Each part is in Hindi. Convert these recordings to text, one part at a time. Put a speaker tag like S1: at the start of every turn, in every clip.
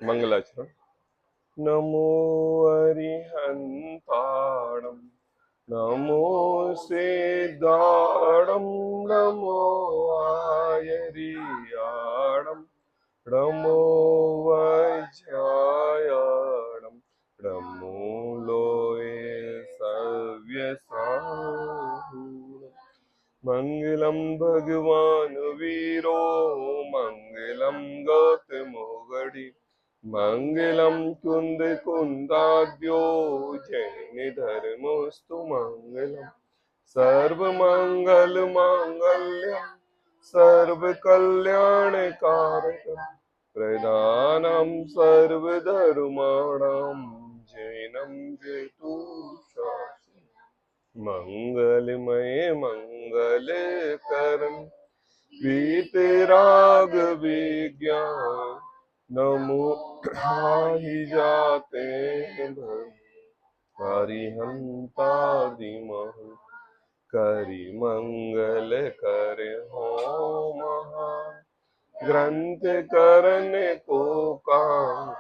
S1: मंगलाचरण। नमो अरिहंताणं नमो सिद्धाणं नमो आयरियाणं नमो वज्रायणं नमो लोये सव्यसाचिन्। मंगलम भगवान वीरो मंगलम गौतमो गढ़ी मंगलम कुंद कुंदाद्यो जैन धर्मोस्तु मंगलम सर्व मंगल मांगल्यम सर्व कल्याण कारकम प्रधानम सर्व धर्माणाम जैनम जेतु शास्त्रम मंगलमय मंगल करण वीतराग विज्ञान नमो ही जाते हरिहंतादिमह करि मंगल कर हो महान ग्रंथ करने को काम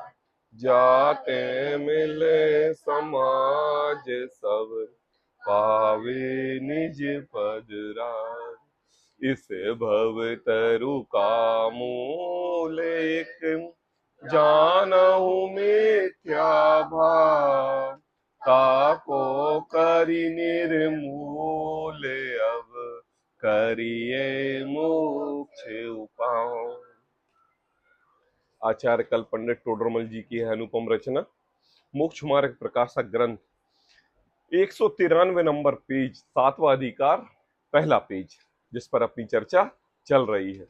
S1: जाते मिले समाज सब पावे निज पद राज। इस भव तरु का मूल एक जानहु मिथ्या भाव ताको करि निर्मूल अब करिए मोक्ष उपाय। आचार्य कल पंडित टोडरमल जी की है अनुपम रचना मोक्ष मार्ग प्रकाशक ग्रंथ 193 नंबर पेज 7वां अधिकार पहला पेज जिस पर अपनी चर्चा चल रही है।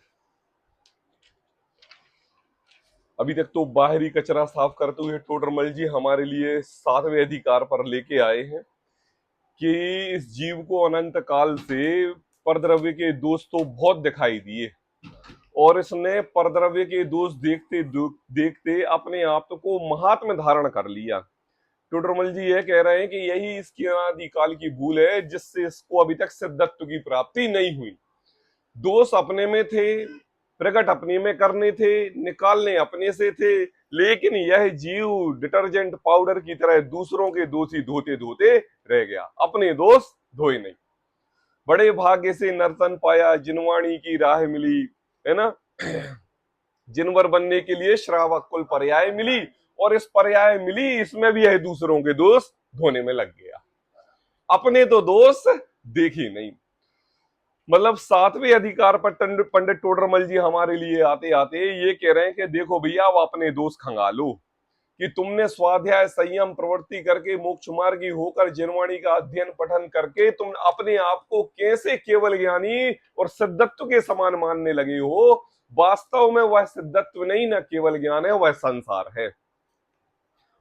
S1: अभी तक तो बाहरी कचरा साफ करते हुए टोडरमल जी हमारे लिए 7वें अधिकार पर लेके आए हैं कि इस जीव को अनंत काल से परद्रव्य के दोष तो बहुत दिखाई दिए और इसने परद्रव्य के दोष देखते देखते अपने आप को महात्म धारण कर लिया। टोडरमल जी यह कह रहे हैं कि यही इसकी अनादिकाल की भूल है जिससे इसको अभी तक सिद्धत्व की प्राप्ति नहीं हुई। दोष अपने में थे, प्रकट अपने में करने थे, निकालने अपने से थे, लेकिन यह जीव डिटर्जेंट पाउडर की तरह दूसरों के दोष ही धोते धोते रह गया, अपने दोष धोए नहीं। बड़े भाग्य से नर्तन पाया, जिनवाणी की राह मिली, है ना। जिनवर बनने के लिए श्रावक कुल पर्याय मिली और इस पर्याय मिली इसमें भी यह दूसरों के दोष धोने में लग गया, अपने तो दोष देखी नहीं। मतलब 7वें अधिकार पर पंडित टोडरमल जी हमारे लिए आते आते ये कह रहे हैं कि देखो भैया आप अपने दोष खंगालो कि तुमने स्वाध्याय संयम प्रवृत्ति करके मोक्ष मार्गी होकर जिनवाणी का अध्ययन पठन करके तुम अपने आप को कैसे केवल ज्ञानी और सिद्धत्व के समान मानने लगे हो। वास्तव में वह सिद्धत्व नहीं, न केवल ज्ञान है, वह संसार है।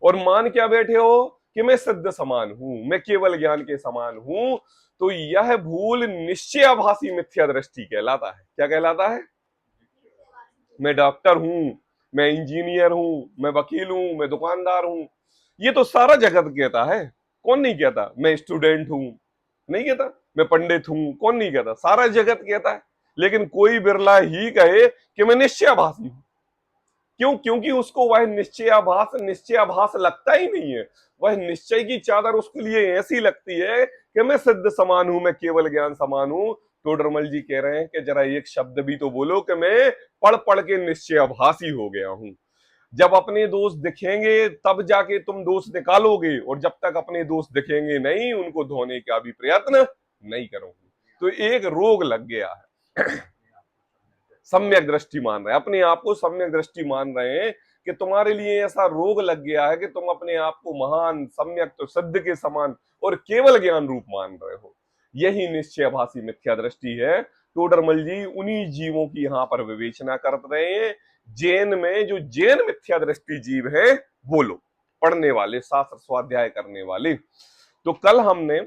S1: और मान क्या बैठे हो कि मैं सिद्ध समान हूं, मैं केवल ज्ञान के समान हूं। तो यह भूल निश्चयाभासी मिथ्या दृष्टि कहलाता है। क्या कहलाता है? मैं डॉक्टर हूं, मैं इंजीनियर हूं, मैं वकील हूं, मैं दुकानदार हूं, ये तो सारा जगत कहता है। कौन नहीं कहता? मैं स्टूडेंट हूं, नहीं कहता। मैं पंडित हूं, कौन नहीं कहता? सारा जगत कहता है। लेकिन कोई बिरला ही कहे कि मैं निश्चयाभासी हूं। क्यों? क्योंकि उसको वह निश्चयाभास लगता ही नहीं है। वह निश्चय की चादर उसके लिए ऐसी लगती है कि मैं सिद्ध समान हूं, मैं केवल ज्ञान समान हूं। टोडरमल जी कह रहे हैं कि जरा एक शब्द भी तो बोलो कि मैं पढ़ पढ़ के निश्चयाभासी हो गया हूं। जब अपने दोष दिखेंगे तब जाके तुम दोष निकालोगे, और जब तक अपने दोष दिखेंगे नहीं उनको धोने का भी प्रयत्न नहीं करोगे। तो एक रोग लग गया है। सम्यक दृष्टि मान रहे हैं, अपने आप को सम्यक दृष्टि मान रहे हैं कि तुम्हारे लिए ऐसा रोग लग गया है कि तुम अपने आप को महान, सम्यक तो सिद्ध के समान और केवल ज्ञान रूप मान रहे हो। यही निश्चयाभासी मिथ्या दृष्टि है। टोडरमल जी उन्हीं जीवों की यहाँ पर विवेचना कर रहे हैं। जैन में जो जैन मिथ्या दृष्टि जीव है वो लोग पढ़ने वाले, शास्त्र स्वाध्याय करने वाले। तो कल हमने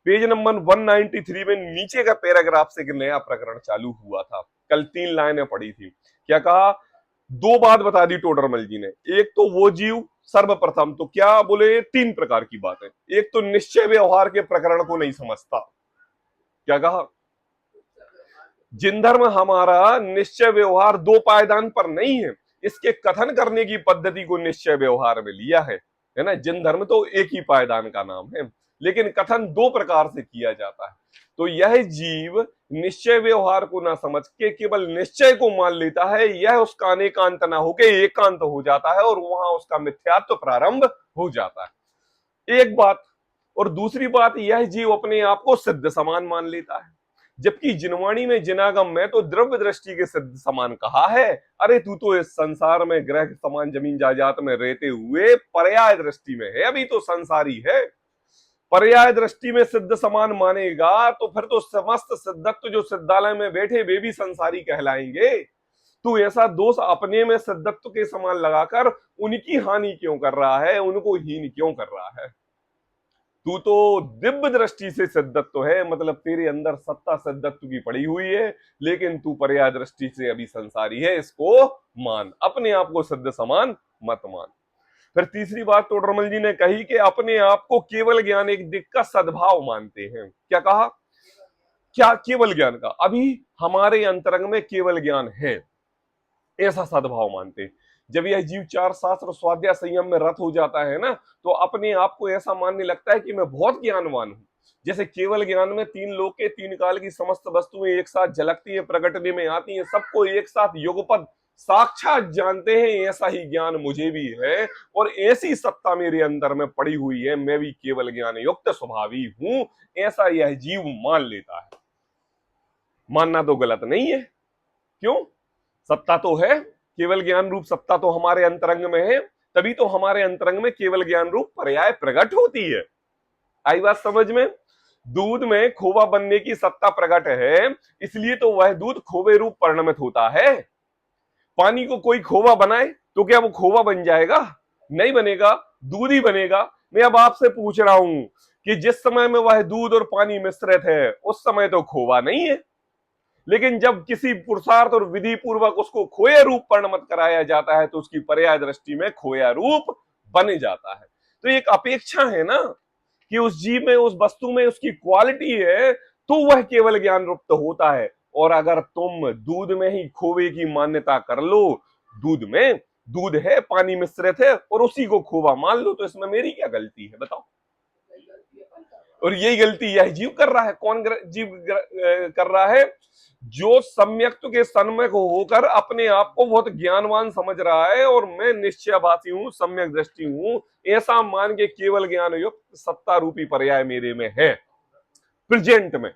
S1: पेज नंबर 193 में नीचे का पैराग्राफ से एक नया प्रकरण चालू हुआ था। कल 3 लाइनें पढ़ी थी। क्या कहा? 2 बात बता दी टोडरमल जी ने। एक तो वो जीव, सर्वप्रथम तो क्या बोले, 3 प्रकार की बात है। एक तो निश्चय व्यवहार के प्रकरण को नहीं समझता। क्या कहा? जिन धर्म हमारा निश्चय व्यवहार 2 पायदान पर नहीं है, इसके कथन करने की पद्धति को निश्चय व्यवहार में लिया है ना। जिन धर्म तो एक ही पायदान का नाम है, लेकिन कथन दो प्रकार से किया जाता है। तो यह जीव निश्चय व्यवहार को ना समझ के केवल निश्चय को मान लेता है, यह उसका अनेकांत ना होके एकांत हो जाता है और वहां उसका मिथ्यात्व प्रारंभ हो जाता है। एक बात। और दूसरी बात, यह जीव अपने आप को सिद्ध समान मान लेता है, जबकि जिनवाणी में जिनागम में तो द्रव्य दृष्टि के सिद्ध समान कहा है। अरे तू तो इस संसार में ग्रह के समान जमीन जायदाद में रहते हुए पर्याय दृष्टि में है, अभी तो संसारी है। पर्याय दृष्टि में सिद्ध समान मानेगा तो फिर तो समस्त सिद्धत्व जो सिद्धालय में बैठे वे भी संसारी कहलाएंगे। तू ऐसा दोष अपने में सिद्धत्व के समान लगाकर उनकी हानि क्यों कर रहा है, उनको हीन क्यों कर रहा है? तू तो दिव्य दृष्टि से सिद्धत्व है, मतलब तेरे अंदर सत्ता सिद्धत्व की पड़ी हुई है, लेकिन तू पर्याय दृष्टि से अभी संसारी है। इसको मान, अपने आप को सिद्ध समान मत मान। फिर तीसरी बात तोडरमल जी ने कही कि अपने आप को केवल ज्ञान एक दिक का सद्भाव मानते हैं। क्या कहा? क्या केवल ज्ञान का? अभी हमारे अंतरंग में केवल ज्ञान है, ऐसा सद्भाव मानते हैं। जब यह जीव चार शास्त्र स्वाध्याय संयम में रत हो जाता है ना, तो अपने आप को ऐसा मानने लगता है कि मैं बहुत ज्ञानवान हूं। जैसे केवल ज्ञान में तीन लोक के तीन काल की समस्त वस्तुएं एक साथ झलकती है, प्रकटने में आती हैं, सबको एक साथ युगपद साक्षात जानते हैं, ऐसा ही ज्ञान मुझे भी है और ऐसी सत्ता मेरे अंदर में पड़ी हुई है, मैं भी केवल ज्ञान युक्त स्वभावी हूं, ऐसा यह जीव मान लेता है। मानना तो गलत नहीं है, क्यों? सत्ता तो है, केवल ज्ञान रूप सत्ता तो हमारे अंतरंग में है, तभी तो हमारे अंतरंग में केवल ज्ञान रूप पर्याय प्रकट होती है। आई बात समझ में? दूध में खोवा बनने की सत्ता प्रकट है, इसलिए तो वह दूध खोवे रूप परिणमित होता है। पानी को कोई खोवा बनाए तो क्या वो खोवा बन जाएगा? नहीं बनेगा, दूध ही बनेगा। मैं अब आपसे पूछ रहा हूं कि जिस समय में वह दूध और पानी मिश्रित है, उस समय तो खोवा नहीं है, लेकिन जब किसी पुरुषार्थ और विधि पूर्वक उसको खोया रूप परिणमित कराया जाता है, तो उसकी पर्याय दृष्टि में खोया रूप बन जाता है। तो एक अपेक्षा है ना कि उस जीव में, उस वस्तु में उसकी क्वालिटी है, तो वह केवल ज्ञान रूप तो होता है। और अगर तुम दूध में ही खोवे की मान्यता कर लो, दूध में दूध है, पानी मिश्रित है और उसी को खोवा मान लो, तो इसमें मेरी क्या गलती है बताओ? और यही गलती यह जीव कर रहा है। कौन जीव कर रहा है? जो सम्यक्त्व के सन्मुख होकर अपने आप को बहुत ज्ञानवान समझ रहा है और मैं निश्चयवासी हूं, सम्यक दृष्टि हूं, ऐसा मान के केवल ज्ञान युक्त सत्ता रूपी पर्याय मेरे में है। प्रेजेंट में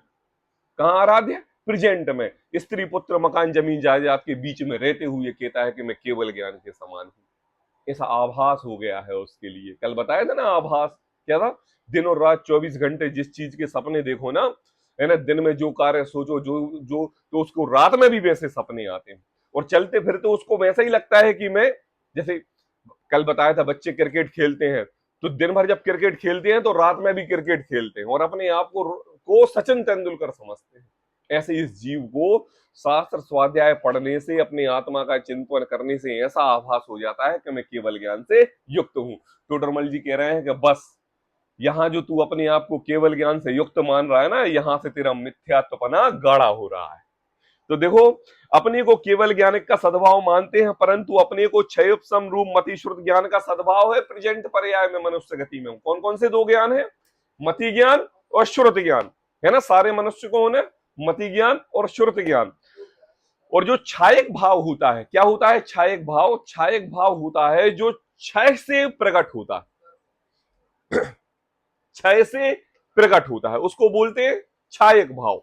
S1: कहां आराध्य? प्रेजेंट में स्त्री पुत्र मकान जमीन जायदाद के बीच में रहते हुए कहता है कि मैं केवल ज्ञान के समान हूं। ऐसा आभास हो गया है उसके लिए। कल बताया था ना आभास क्या था? दिन और रात 24 घंटे जिस चीज के सपने देखो ना, है ना, दिन में जो कार्य सोचो, जो जो तो उसको रात में भी वैसे सपने आते हैं और चलते फिरते उसको वैसा ही लगता है कि मैं, जैसे कल बताया था बच्चे क्रिकेट खेलते हैं, तो दिन भर जब क्रिकेट खेलते हैं तो रात में भी क्रिकेट खेलते हैं और अपने आप को सचिन तेंदुलकर समझते हैं। ऐसे इस जीव को शास्त्र स्वाध्याय पढ़ने से, अपनी आत्मा का चिंतन करने से ऐसा आभास हो जाता है कि मैं केवल ज्ञान से युक्त हूं। टोडरमल जी कह रहे हैं कि बस यहां जो तू अपने आप को केवल ज्ञान से युक्त मान रहा है ना, यहां से तेरा मिथ्यात्वपना गाढ़ा हो रहा है। तो देखो, अपने को केवल ज्ञान का सद्भाव मानते हैं, परंतु अपने को क्षयोपम रूप मति श्रुत ज्ञान का सद्भाव है प्रेजेंट पर्याय में, मनुष्य गति में। कौन कौन से दो ज्ञान है? मति ज्ञान और श्रुत ज्ञान, है ना। सारे मनुष्य को होने मति ज्ञान और श्रुत ज्ञान। और जो छायक भाव होता है, क्या होता है? छायक भाव। छायक भाव होता है जो क्षय से प्रकट होता है, क्षय से प्रकट होता है, उसको बोलते हैं छायक भाव।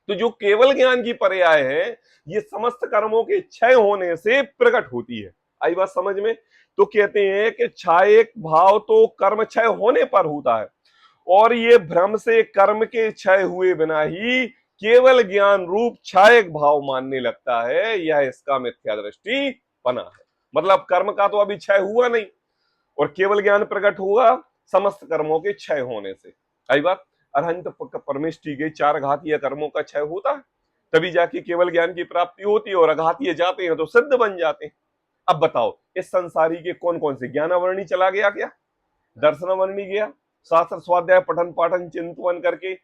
S1: तो जो केवल ज्ञान की पर्याय है, ये समस्त कर्मों के क्षय होने से प्रकट होती है। आई बात समझ में? तो कहते हैं कि छायक भाव तो कर्म क्षय होने पर होता है और ये भ्रम से कर्म के क्षय हुए बिना ही केवल ज्ञान रूप छायक भाव मानने लगता है। यह इसका मिथ्या दृष्टि बना है। मतलब कर्म का तो अभी क्षय हुआ नहीं और केवल ज्ञान प्रकट हुआ समस्त कर्मों के क्षय होने से। आई बात? अरहंत परमेष्टि के चार घातीय कर्मों का क्षय होता है, तभी जाके केवल ज्ञान की प्राप्ति होती है और अघातीय जाते हैं तो सिद्ध बन जाते हैं। अब बताओ, इस संसारी के कौन कौन से? ज्ञानावरणी चला गया क्या? दर्शनावरणी गया? शास्त्र स्वाध्याय पठन पाठन चिंतन करके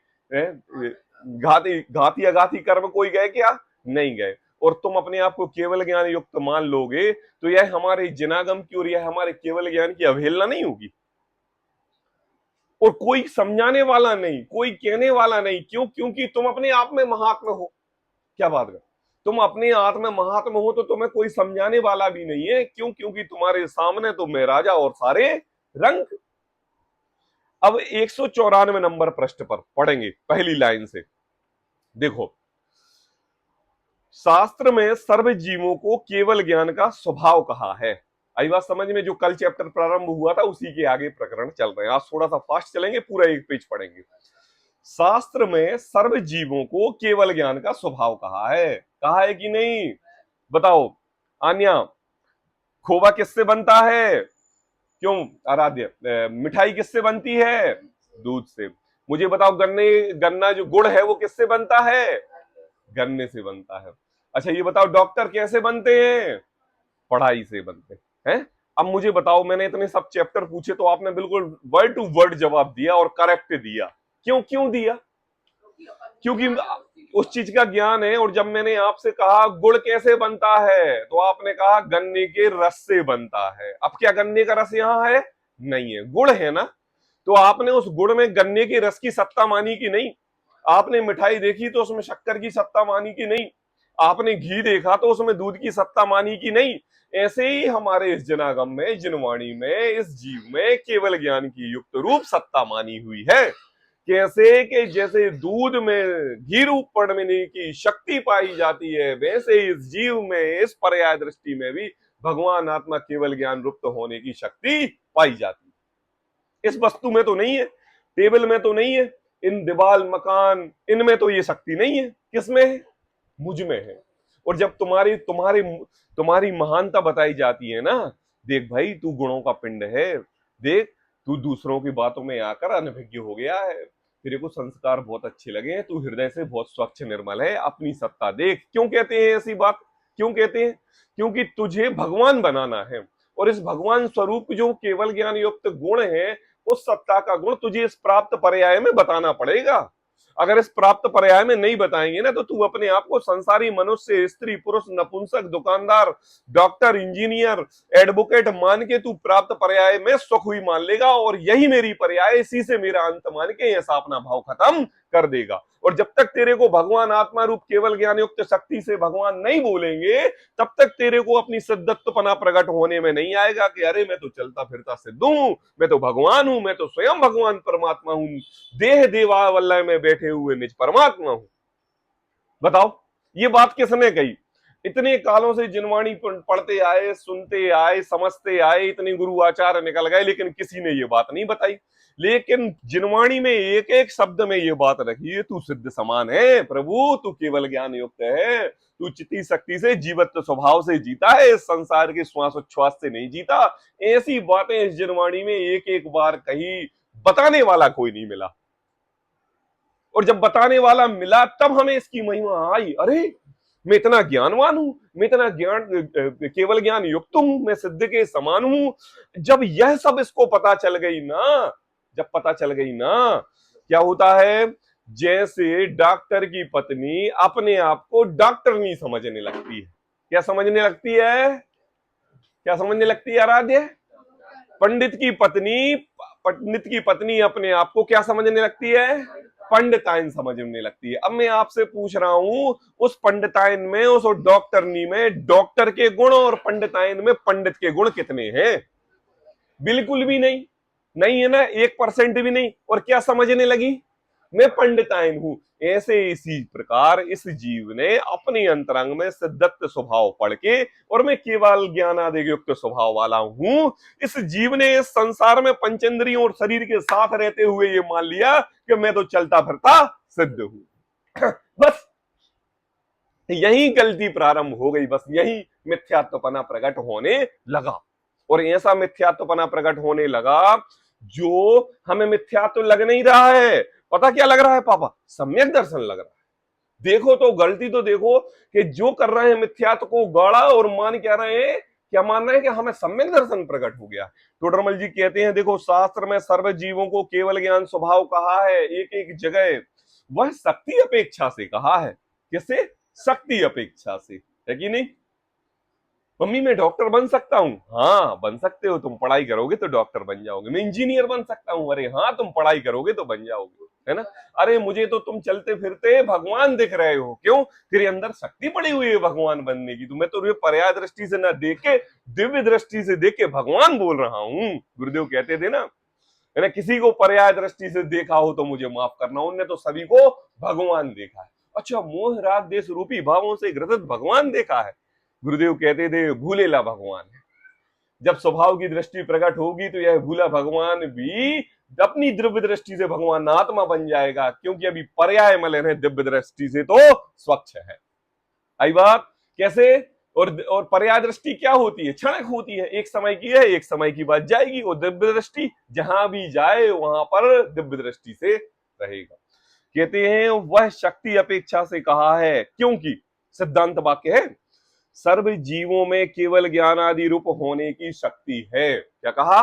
S1: घाती घाती अघाती कर्म कोई गए क्या? नहीं गए। और तुम अपने आप को केवल ज्ञान युक्त मान लोगे तो यह हमारे जिनागम की और यह हमारे केवल ज्ञान की अवहेलना नहीं होगी। और कोई समझाने वाला नहीं, कोई कहने वाला नहीं। क्यों? क्योंकि तुम अपने आप में महात्मा हो। क्या बात कर, तुम अपने आप में महात्मा हो तो तुम्हें कोई समझाने वाला भी नहीं है। क्यों? क्योंकि तुम्हारे सामने तो मैं राजा और सारे रंग। अब 194 नंबर पृष्ठ पर पढ़ेंगे पहली लाइन से। देखो, शास्त्र में सर्व जीवों को केवल ज्ञान का स्वभाव कहा है। आई बात समझ में? जो कल चैप्टर प्रारंभ हुआ था उसी के आगे प्रकरण चल रहे हैं। आज थोड़ा सा फास्ट चलेंगे, पूरा एक पेज पढ़ेंगे। शास्त्र में सर्व जीवों को केवल ज्ञान का स्वभाव कहा है कि नहीं? बताओ आन्या, खोवा किससे बनता है? क्यों आराध्य, मिठाई किससे बनती है? दूध से। मुझे बताओ, गन्ना जो गुड़ है वो किससे बनता है? गन्ने से बनता है। अच्छा ये बताओ, डॉक्टर कैसे बनते हैं? पढ़ाई से बनते हैं। अब मुझे बताओ, मैंने इतने सब चैप्टर पूछे तो आपने बिल्कुल वर्ड टू वर्ड जवाब दिया और करेक्ट दिया। क्यों दिया? क्योंकि उस चीज का ज्ञान है। और जब मैंने आपसे कहा गुड़ कैसे बनता है तो आपने कहा गन्ने के रस से बनता है। अब क्या गन्ने का रस यहाँ है? नहीं है, गुड़ है ना। तो आपने उस गुड़ में गन्ने के रस की सत्ता मानी कि नहीं? आपने मिठाई देखी तो उसमें शक्कर की सत्ता मानी कि नहीं? आपने घी देखा तो उसमें दूध की सत्ता मानी कि नहीं? ऐसे ही हमारे इस जनागम में, जिनवाणी में, इस जीव में केवल ज्ञान की युक्त रूप सत्ता मानी हुई है। कैसे? कि जैसे दूध में घी रूप पड़ने की शक्ति पाई जाती है, वैसे इस जीव में, इस पर्याय दृष्टि में भी भगवान आत्मा केवल ज्ञान रूप होने की शक्ति पाई जाती है। इस वस्तु में तो नहीं है, टेबल में तो नहीं है, इन दीवाल मकान इनमें तो ये शक्ति नहीं है। किसमें है? मुझ में है। और जब तुम्हारी तुम्हारी तुम्हारी महानता बताई जाती है ना, देख भाई तू गुणों का पिंड है, देख तू दूसरों की बातों में आकर अनभिज्ञ हो गया है, तेरे को संस्कार बहुत अच्छे लगे, तू हृदय से बहुत स्वच्छ निर्मल है, अपनी सत्ता देख। क्यों कहते हैं ऐसी बात? क्यों कहते हैं? क्योंकि तुझे भगवान बनाना है। और इस भगवान स्वरूप जो केवल ज्ञान युक्त गुण है, उस सत्ता का गुण तुझे इस प्राप्त पर्याय में बताना पड़ेगा। अगर इस प्राप्त पर्याय में नहीं बताएंगे ना तो तू अपने आप को संसारी मनुष्य, स्त्री, पुरुष, नपुंसक, दुकानदार, डॉक्टर, इंजीनियर, एडवोकेट मान के तू प्राप्त पर्याय में सुख हुई मान लेगा। और यही मेरी पर्याय, इसी से मेरा अंत मान के ऐसा अपना भाव खत्म कर देगा। और जब तक तेरे को भगवान आत्मा रूप केवल ज्ञान युक्त शक्ति से भगवान नहीं बोलेंगे, तब तक तेरे को अपनी सिद्धत्वपना प्रकट होने में नहीं आएगा कि अरे मैं तो चलता फिरता सिद्ध हूं, मैं तो भगवान हूं, मैं तो स्वयं भगवान परमात्मा हूं, देह देवावल्लय में बैठे हुए निज परमात्मा हूं। बताओ ये बात किसने कही? इतने कालों से जिनवाणी पढ़ते आए, सुनते आए, समझते आए, इतने गुरु आचार्य निकल गए, लेकिन किसी ने ये बात नहीं बताई। लेकिन जिनवाणी में एक एक शब्द में ये बात रखी है, तू सिद्ध समान है प्रभु, तू केवल ज्ञान युक्त है, तू चिति शक्ति से, जीवत्व स्वभाव से जीता है, इस संसार के श्वासोच्छ्वास से नहीं जीता। ऐसी बातें इस जिनवाणी में एक एक बार कही, बताने वाला कोई नहीं मिला। और जब बताने वाला मिला तब हमें इसकी महिमा आई। अरे मैं इतना ज्ञानवान हूं, मैं इतना ज्ञान, केवल ज्ञान युक्त हूं, मैं सिद्ध के समान हूं। जब यह सब इसको पता चल गई ना, जब पता चल गई ना, क्या होता है? जैसे डॉक्टर की पत्नी अपने आप को डॉक्टर नहीं समझने लगती है। क्या समझने लगती है? क्या समझने लगती है आराध्य? पंडित की पत्नी अपने आप को क्या समझने लगती है? पंडिताइन समझने लगती है। अब मैं आपसे पूछ रहा हूं, उस पंडिताइन में, उस डॉक्टरनी में डॉक्टर के गुण और पंडिताइन में पंडित के गुण कितने हैं? बिल्कुल भी नहीं, नहीं है ना, 1% भी नहीं। और क्या समझने लगी? मैं पंडिताइन हूं। ऐसे इसी प्रकार इस जीव ने अपने अंतरंग में सिद्धत्व स्वभाव पढ़ के, और मैं केवल ज्ञानादि युक्त स्वभाव वाला हूं, इस जीव ने इस संसार में पंचेंद्रियों और शरीर के साथ रहते हुए ये मान लिया कि मैं तो चलता फिरता सिद्ध हूं। बस यही गलती प्रारंभ हो गई, बस यही मिथ्यात्वपना प्रकट होने लगा। और ऐसा मिथ्यात्वपना प्रकट होने लगा जो हमें मिथ्यात्व लग नहीं रहा है। पता क्या लग रहा है पापा? सम्यक दर्शन लग रहा है। देखो तो गलती तो देखो कि जो कर रहे हैं मिथ्यात्व को गाढ़ा, और मान क्या रहे हैं? क्या मान रहे हैं? कि हमें सम्यक दर्शन प्रकट हो गया। टोडरमल जी कहते हैं, देखो शास्त्र में सर्व जीवों को केवल ज्ञान स्वभाव कहा है एक एक जगह, वह शक्ति अपेक्षा से कहा है। किससे? शक्ति अपेक्षा से। है कि नहीं? मम्मी मैं डॉक्टर बन सकता हूँ, हाँ बन सकते हो, तुम पढ़ाई करोगे तो डॉक्टर बन जाओगे। मैं इंजीनियर बन सकता हूँ, अरे हाँ तुम पढ़ाई करोगे तो बन जाओगे, है ना? अरे मुझे तो तुम चलते फिरते भगवान दिख रहे हो, क्यों? तेरे अंदर शक्ति पड़ी हुई है भगवान बनने की। तुम्हें तो पर्याय दृष्टि से ना देख के, दिव्य दृष्टि से देख के भगवान बोल रहा हूँ। गुरुदेव कहते थे ना, है ना, किसी को पर्याय दृष्टि से देखा हो तो मुझे माफ करना, उनने तो सभी को भगवान देखा है। अच्छा, मोह राग देश रूपी भावों से ग्रसित भगवान देखा है? गुरुदेव कहते थे भूलेला भगवान है। जब स्वभाव की दृष्टि प्रकट होगी तो यह भूला भगवान भी अपनी दिव्य दृष्टि से भगवान आत्मा बन जाएगा, क्योंकि अभी पर्याय मलिन है, दिव्य दृष्टि से तो स्वच्छ है। आई बात? कैसे? और पर्याय दृष्टि क्या होती है? क्षणिक होती है, एक समय की है, एक समय की बात जाएगी। और दिव्य दृष्टि जहां भी जाए वहां पर दिव्य दृष्टि से रहेगा। कहते हैं वह शक्ति अपेक्षा से कहा है, क्योंकि सिद्धांत वाक्य है, सर्व जीवों में केवल ज्ञान आदि रूप होने की शक्ति है। क्या कहा?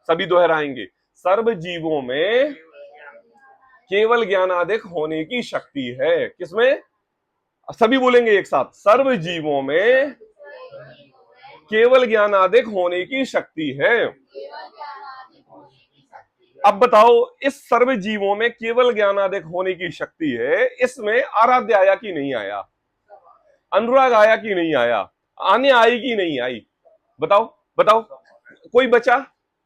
S1: सभी दोहराएंगे, सर्व जीवों में केवल ज्ञानादिक होने की शक्ति है। किसमें? सभी बोलेंगे एक साथ, सर्व जीवों में केवल ज्ञानादिक होने की शक्ति है। अब बताओ, इस सर्व जीवों में केवल ज्ञानादिक होने की शक्ति है, इसमें आराध्य आया कि नहीं आया? अनुराग आया कि नहीं आया? आने आई कि नहीं आई? बताओ बताओ। कोई बचा?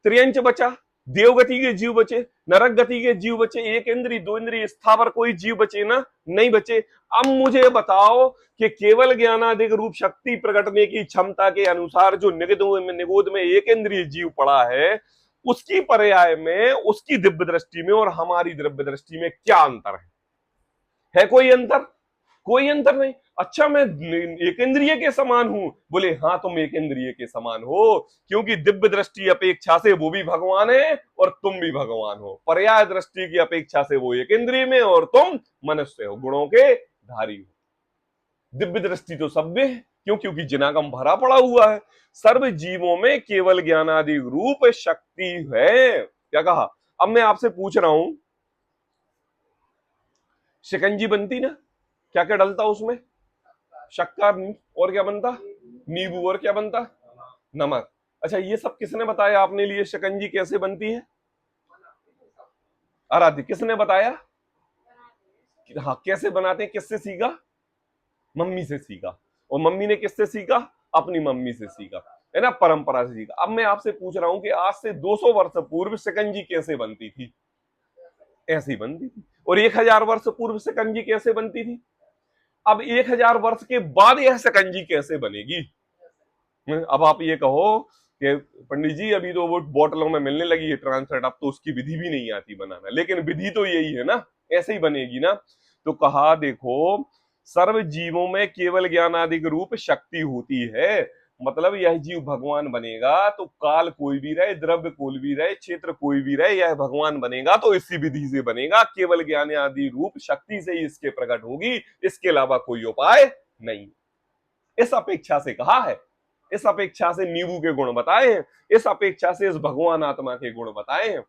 S1: त्रियंच बचा? देवगति के जीव बचे? नरक गति के जीव बचे? एक इंद्री, दो इंद्री, स्थावर कोई जीव बचे ना? नहीं बचे। अब मुझे बताओ कि केवल ज्ञानादिक रूप शक्ति प्रकटने की क्षमता के अनुसार जो निगोद में एक इंद्रिय जीव पड़ा है, उसकी पर्याय में, उसकी दिव्य दृष्टि में और हमारी दिव्य दृष्टि में क्या अंतर है कोई अंतर? कोई अंतर नहीं। अच्छा, मैं एक इंद्रिय के समान हूं? बोले हाँ तुम एक इंद्रिय के समान हो, क्योंकि दिव्य दृष्टि अपेक्षा से वो भी भगवान है और तुम भी भगवान हो। पर्याय दृष्टि की अपेक्षा से वो एक इंद्रिय में और तुम मनुष्य हो, गुणों के धारी हो। दिव्य दृष्टि तो सभ्य है, क्यों? क्योंकि जिनागम भरा पड़ा हुआ है। सर्व जीवों में केवल ज्ञानादि रूप शक्ति है। क्या कहा? अब मैं आपसे पूछ रहा हूं, शिकंजी बनती ना, क्या क्या डलता उसमें? शक्कर, और क्या बनता? नींबू, और क्या बनता? नमक। अच्छा, ये सब किसने बताया आपने लिए शिकंजी कैसे बनती है? आराध्य किसने बताया? हाँ, कैसे बनाते हैं, किससे सीखा? मम्मी से सीखा। और मम्मी ने किससे सीखा? अपनी मम्मी से सीखा, है ना, परंपरा से सीखा। अब मैं आपसे पूछ रहा हूं कि आज से 200 वर्ष पूर्व शिकंजी कैसे बनती थी? ऐसे ही बनती थी। और 1000 वर्ष पूर्व शिकंजी कैसे बनती थी? अब 1000 वर्ष के बाद यह शिकंजी कैसे बनेगी? अब आप ये कहो कि पंडित जी अभी तो वो बोतलों में मिलने लगी है ट्रांसलेट, अब तो उसकी विधि भी नहीं आती बनाना, लेकिन विधि तो यही है ना, ऐसे ही बनेगी ना। तो कहा देखो, सर्व जीवों में केवल ज्ञानादिक रूप शक्ति होती है। मतलब यह जीव भगवान बनेगा तो काल कोई भी रहे, द्रव्य कोई भी रहे, क्षेत्र कोई भी रहे, यह भगवान बनेगा तो इसी विधि से बनेगा, केवल ज्ञान आदि रूप शक्ति से ही इसके प्रकट होगी, इसके अलावा कोई उपाय नहीं। इस अपेक्षा से कहा है, इस अपेक्षा से नींबू के गुण बताए हैं, इस अपेक्षा से इस भगवान आत्मा के गुण बताए हैं।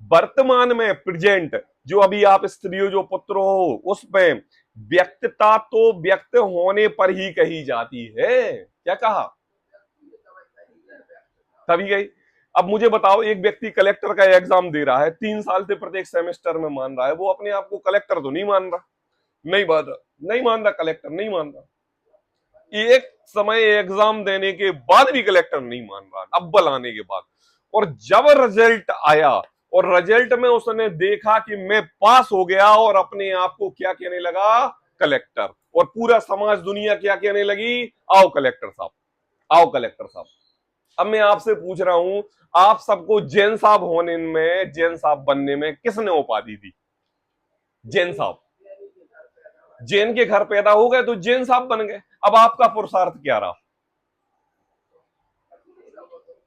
S1: वर्तमान में प्रेजेंट जो अभी आप स्त्री हो, जो पुत्र हो, उसमें व्यक्तता तो व्यक्त होने पर ही कही जाती है। क्या कहा? तभी गई। अब मुझे बताओ, एक व्यक्ति कलेक्टर का एग्जाम दे रहा है, 3 साल से प्रत्येक सेमेस्टर में मान रहा है, वो अपने आप को कलेक्टर तो नहीं मान रहा, नहीं मान रहा, नहीं मान रहा, कलेक्टर नहीं मान रहा। एक समय एग्जाम देने के बाद भी कलेक्टर नहीं मान रहा, अव्वल आने के बाद। और जब रिजल्ट आया और रिजल्ट में उसने देखा कि मैं पास हो गया, और अपने आप को क्या कहने लगा? कलेक्टर। और पूरा समाज दुनिया क्या कहने लगी? आओ कलेक्टर साहब, आओ कलेक्टर साहब। अब मैं आपसे पूछ रहा हूं, आप सबको जैन साहब होने में, जैन साहब बनने में किसने उपाधि दी? जैन साहब। जैन के घर पैदा हो गए तो जैन साहब बन गए। अब आपका पुरुषार्थ क्या रहा?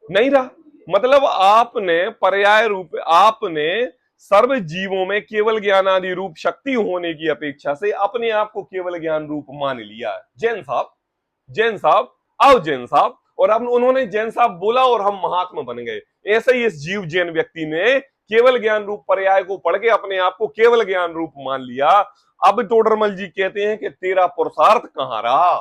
S1: नहीं रहा। मतलब आपने पर्याय रूप, आपने सर्व जीवों में केवल ज्ञान आदि रूप शक्ति होने की अपेक्षा से अपने आप को केवल ज्ञान रूप मान लिया है। जैन साहब, जैन साहब, आओ जैन साहब। और अब उन्होंने जैन साहब बोला और हम महात्मा बन गए। ऐसे ही इस जीव जैन व्यक्ति ने केवल ज्ञान रूप पर्याय को पढ़ के अपने आप को केवल ज्ञान रूप मान लिया। अब टोडरमल जी कहते हैं कि तेरा पुरुषार्थ कहां रहा?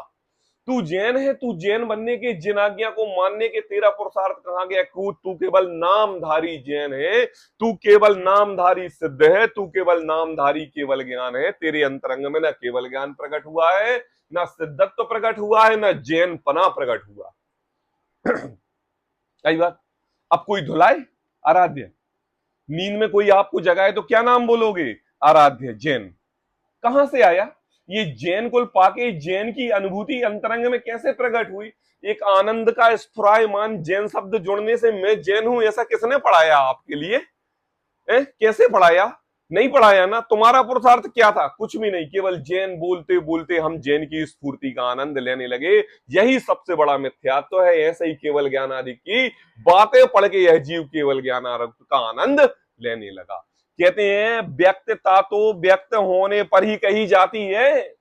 S1: तू जैन है, तू जैन बनने के, जिन आज्ञा को मानने के तेरा पुरुषार्थ कहां गया? तू केवल नामधारी जैन है, तू केवल नामधारी सिद्ध है, तू केवल नामधारी केवल ज्ञान है। तेरे अंतरंग में ना केवल ज्ञान प्रकट हुआ है, ना सिद्धत्व प्रकट हुआ है, ना जैन पना प्रकट हुआ। सही बात। अब कोई धुलाए आराध्य, नींद में कोई आपको जगाए तो क्या नाम बोलोगे? आराध्य जैन। कहां से आया ये जैन कुल? पाके जैन की अनुभूति अंतरंग में कैसे प्रकट हुई? एक आनंद का स्फुरायमान जैन शब्द जुड़ने से मैं जैन हूं ऐसा किसने पढ़ाया आपके लिए? कैसे पढ़ाया? नहीं पढ़ाया ना। तुम्हारा पुरुषार्थ क्या था? कुछ भी नहीं, केवल जैन बोलते बोलते हम जैन की स्फूर्ति का आनंद लेने लगे। यही सबसे बड़ा मिथ्यात्व है। ऐसे ही केवल ज्ञान आदि की बातें पढ़ के यह जीव केवल ज्ञान का आनंद लेने लगा। कहते हैं व्यक्तता तो व्यक्त होने पर ही कही जाती है।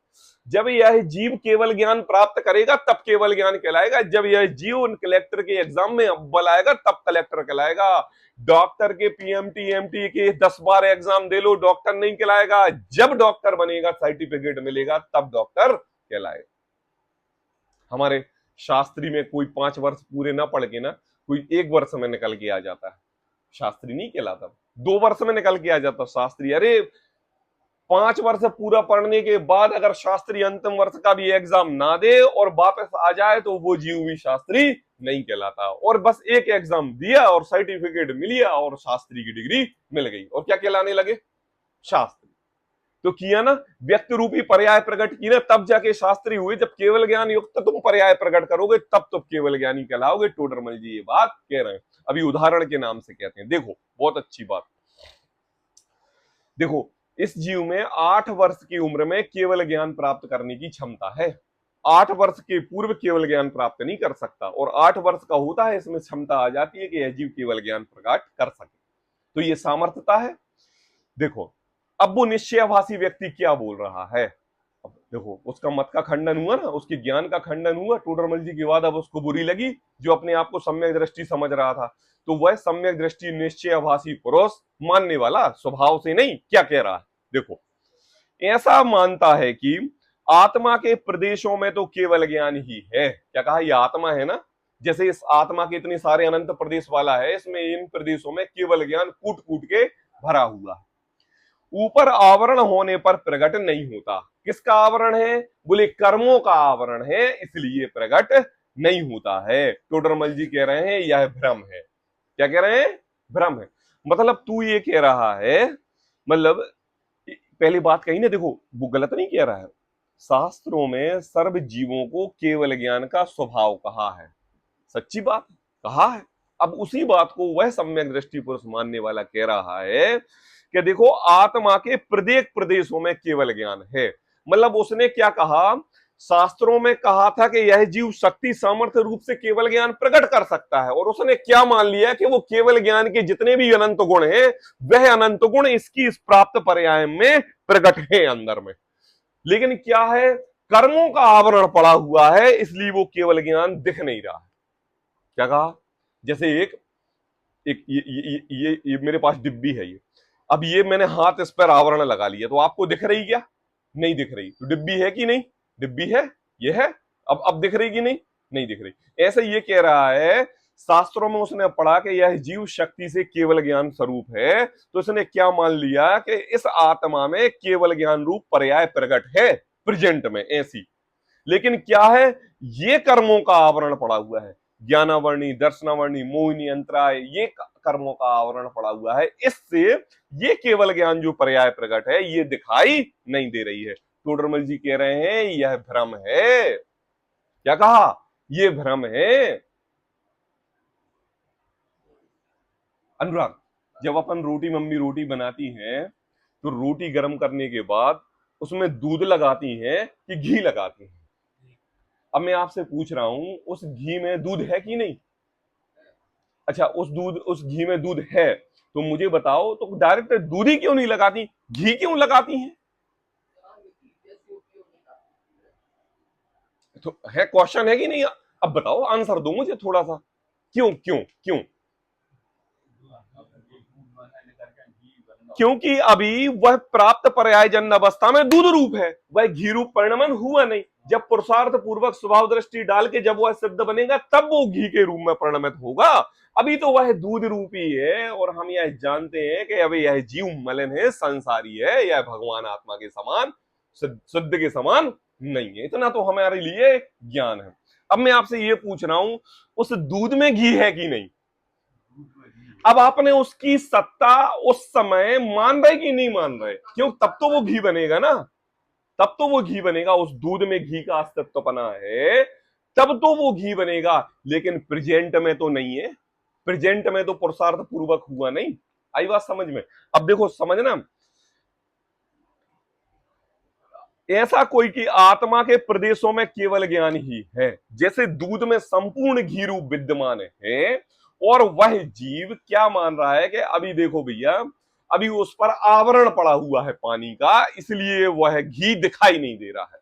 S1: जब यह जीव केवल ज्ञान प्राप्त करेगा तब केवल ज्ञान कहलाएगा। जब यह जीव कलेक्टर के एग्जाम में अव्वल आएगा तब कलेक्टर कहलाएगा। डॉक्टर के पीएमटी एमटी के 10 बार एग्जाम दे लो, डॉक्टर नहीं कहलाएगा। जब डॉक्टर बनेगा, सर्टिफिकेट मिलेगा, तब डॉक्टर कहलाएगा। हमारे शास्त्री में कोई 5 वर्ष पूरे ना पढ़ के ना कोई 1 वर्ष में निकल के आ जाता है, शास्त्री नहीं कहलाता। 2 वर्ष में निकल के आ जाता शास्त्री। अरे 5 वर्ष पूरा पढ़ने के बाद अगर शास्त्री अंतिम वर्ष का भी एग्जाम ना दे और वापस आ जाए तो वो जीव भी शास्त्री नहीं कहलाता। और बस एक एग्जाम दिया और सर्टिफिकेट मिल गया और शास्त्री की डिग्री मिल गई, और क्या कहलाने लगे? शास्त्री। तो किया ना, व्यक्ति रूपी पर्याय प्रकट की ना, तब जाके शास्त्री हुए। जब केवल ज्ञान युक्त तुम पर्याय प्रकट करोगे तब तुम केवल ज्ञानी कहलाओगे। टोडरमल जी ये बात कह रहे हैं, अभी उदाहरण के नाम से कहते हैं। देखो बहुत अच्छी बात, देखो इस जीव में 8 वर्ष की उम्र में केवल ज्ञान प्राप्त करने की क्षमता है। 8 वर्ष के पूर्व केवल ज्ञान प्राप्त नहीं कर सकता, और 8 वर्ष का होता है इसमें क्षमता आ जाती है कि यह जीव केवल ज्ञान प्रकट कर सके। तो ये सामर्थ्यता है। देखो अब वो निश्चयाभासी व्यक्ति क्या बोल रहा है। अब देखो उसका मत का खंडन हुआ ना, उसके ज्ञान का खंडन हुआ टोडरमल जी की बात। अब उसको बुरी लगी जो अपने आप को सम्यक दृष्टि समझ रहा था। तो वह सम्यक दृष्टि निश्चयाभासी पुरुष मानने वाला स्वभाव से नहीं, क्या कह रहा है? देखो ऐसा मानता है कि आत्मा के प्रदेशों में तो केवल ज्ञान ही है। क्या कहा? ये आत्मा है ना, जैसे इस आत्मा के इतने सारे अनंत प्रदेश वाला है, इसमें इन प्रदेशों में केवल ज्ञान कूट कूट के भरा हुआ है। ऊपर आवरण होने पर प्रकट नहीं होता। किसका आवरण है? बोले कर्मों का आवरण है, इसलिए प्रकट नहीं होता है। टोडरमल जी कह रहे हैं यह भ्रम है। क्या कह रहे हैं? भ्रम है। मतलब तू ये कह रहा है, मतलब पहली बात कही ना, देखो वो गलत नहीं कह रहा है। शास्त्रों में सर्व जीवों को केवल ज्ञान का स्वभाव कहा है, सच्ची बात कहा है। अब उसी बात को वह सम्यक दृष्टि पुरुष मानने वाला कह रहा है कि देखो आत्मा के प्रत्येक प्रदेशों में केवल ज्ञान है। मतलब उसने क्या कहा? शास्त्रों में कहा था कि यह जीव शक्ति सामर्थ्य रूप से केवल ज्ञान प्रकट कर सकता है, और उसने क्या मान लिया कि वो केवल ज्ञान के जितने भी अनंत गुण हैं वह अनंत गुण इसकी इस प्राप्त पर्याय में प्रकट है अंदर में। लेकिन क्या है? कर्मों का आवरण पड़ा हुआ है, इसलिए वो केवल ज्ञान दिख नहीं रहा है। क्या कहा? जैसे एक ये मेरे पास डिब्बी है, ये अब ये मैंने हाथ इस पर आवरण लगा लिया, तो आपको दिख रही क्या? नहीं दिख रही। तो डिब्बी है कि नहीं? डिब्बी है, ये है। अब दिख रही कि नहीं? नहीं दिख रही। ऐसे ये कह रहा है, शास्त्रों में उसने पढ़ा कि यह जीव शक्ति से केवल ज्ञान स्वरूप है, तो उसने क्या मान लिया कि इस आत्मा में केवल ज्ञान रूप पर्याय प्रकट है प्रेजेंट में ऐसी। लेकिन क्या है? ये कर्मों का आवरण पड़ा हुआ है, ज्ञानावर्णी, दर्शनावर्णी, मोहिनी, अंतराय, ये कर्मों का आवरण पड़ा हुआ है। इससे ये केवल ज्ञान जो पर्याय प्रकट है ये दिखाई नहीं दे रही है। टोडरमल जी कह रहे हैं यह भ्रम है। क्या कहा? ये भ्रम है। अनुराग, जब अपन रोटी, मम्मी रोटी बनाती हैं तो रोटी गर्म करने के बाद उसमें दूध लगाती हैं कि घी लगाती हैं? अब मैं आपसे पूछ रहा हूं उस घी में दूध है कि नहीं? अच्छा, उस घी में दूध है तो मुझे बताओ, तो डायरेक्ट दूध ही क्यों नहीं लगाती, घी क्यों लगाती हैं? तो है, क्वेश्चन है कि नहीं? अब बताओ, आंसर दो मुझे थोड़ा सा। क्यों क्यों क्यों? क्योंकि अभी वह प्राप्त पर्याय जन्य अवस्था में दूध रूप है, वह घी रूप परिणमन हुआ नहीं। जब पुरुषार्थ पूर्वक स्वभाव दृष्टि डाल के जब वह सिद्ध बनेगा तब वो घी के रूप में परिणमित होगा। अभी तो वह दूध रूपी है और हम यह जानते हैं कि अभी यह जीव मलिन है, संसारी है, यह भगवान आत्मा के समान सिद्ध के समान नहीं है। इतना तो हमारे लिए ज्ञान है। अब मैं आपसे ये पूछ रहा हूं, उस दूध में घी है कि नहीं? अब आपने उसकी सत्ता उस समय मान रहे कि नहीं मान रहे? क्यों? तब तो वो घी बनेगा ना, तब तो वो घी बनेगा। उस दूध में घी का अस्तित्व बना है तब तो वो घी बनेगा, लेकिन प्रेजेंट में तो नहीं है। प्रेजेंट में तो पुरुषार्थ पूर्वक हुआ नहीं। आई बात समझ में? अब देखो, समझना, ऐसा कोई कि आत्मा के प्रदेशों में केवल ज्ञान ही है, जैसे दूध में संपूर्ण घी रूप विद्यमान है, और वह जीव क्या मान रहा है कि अभी देखो भैया, अभी उस पर आवरण पड़ा हुआ है पानी का, इसलिए वह घी दिखाई नहीं दे रहा है।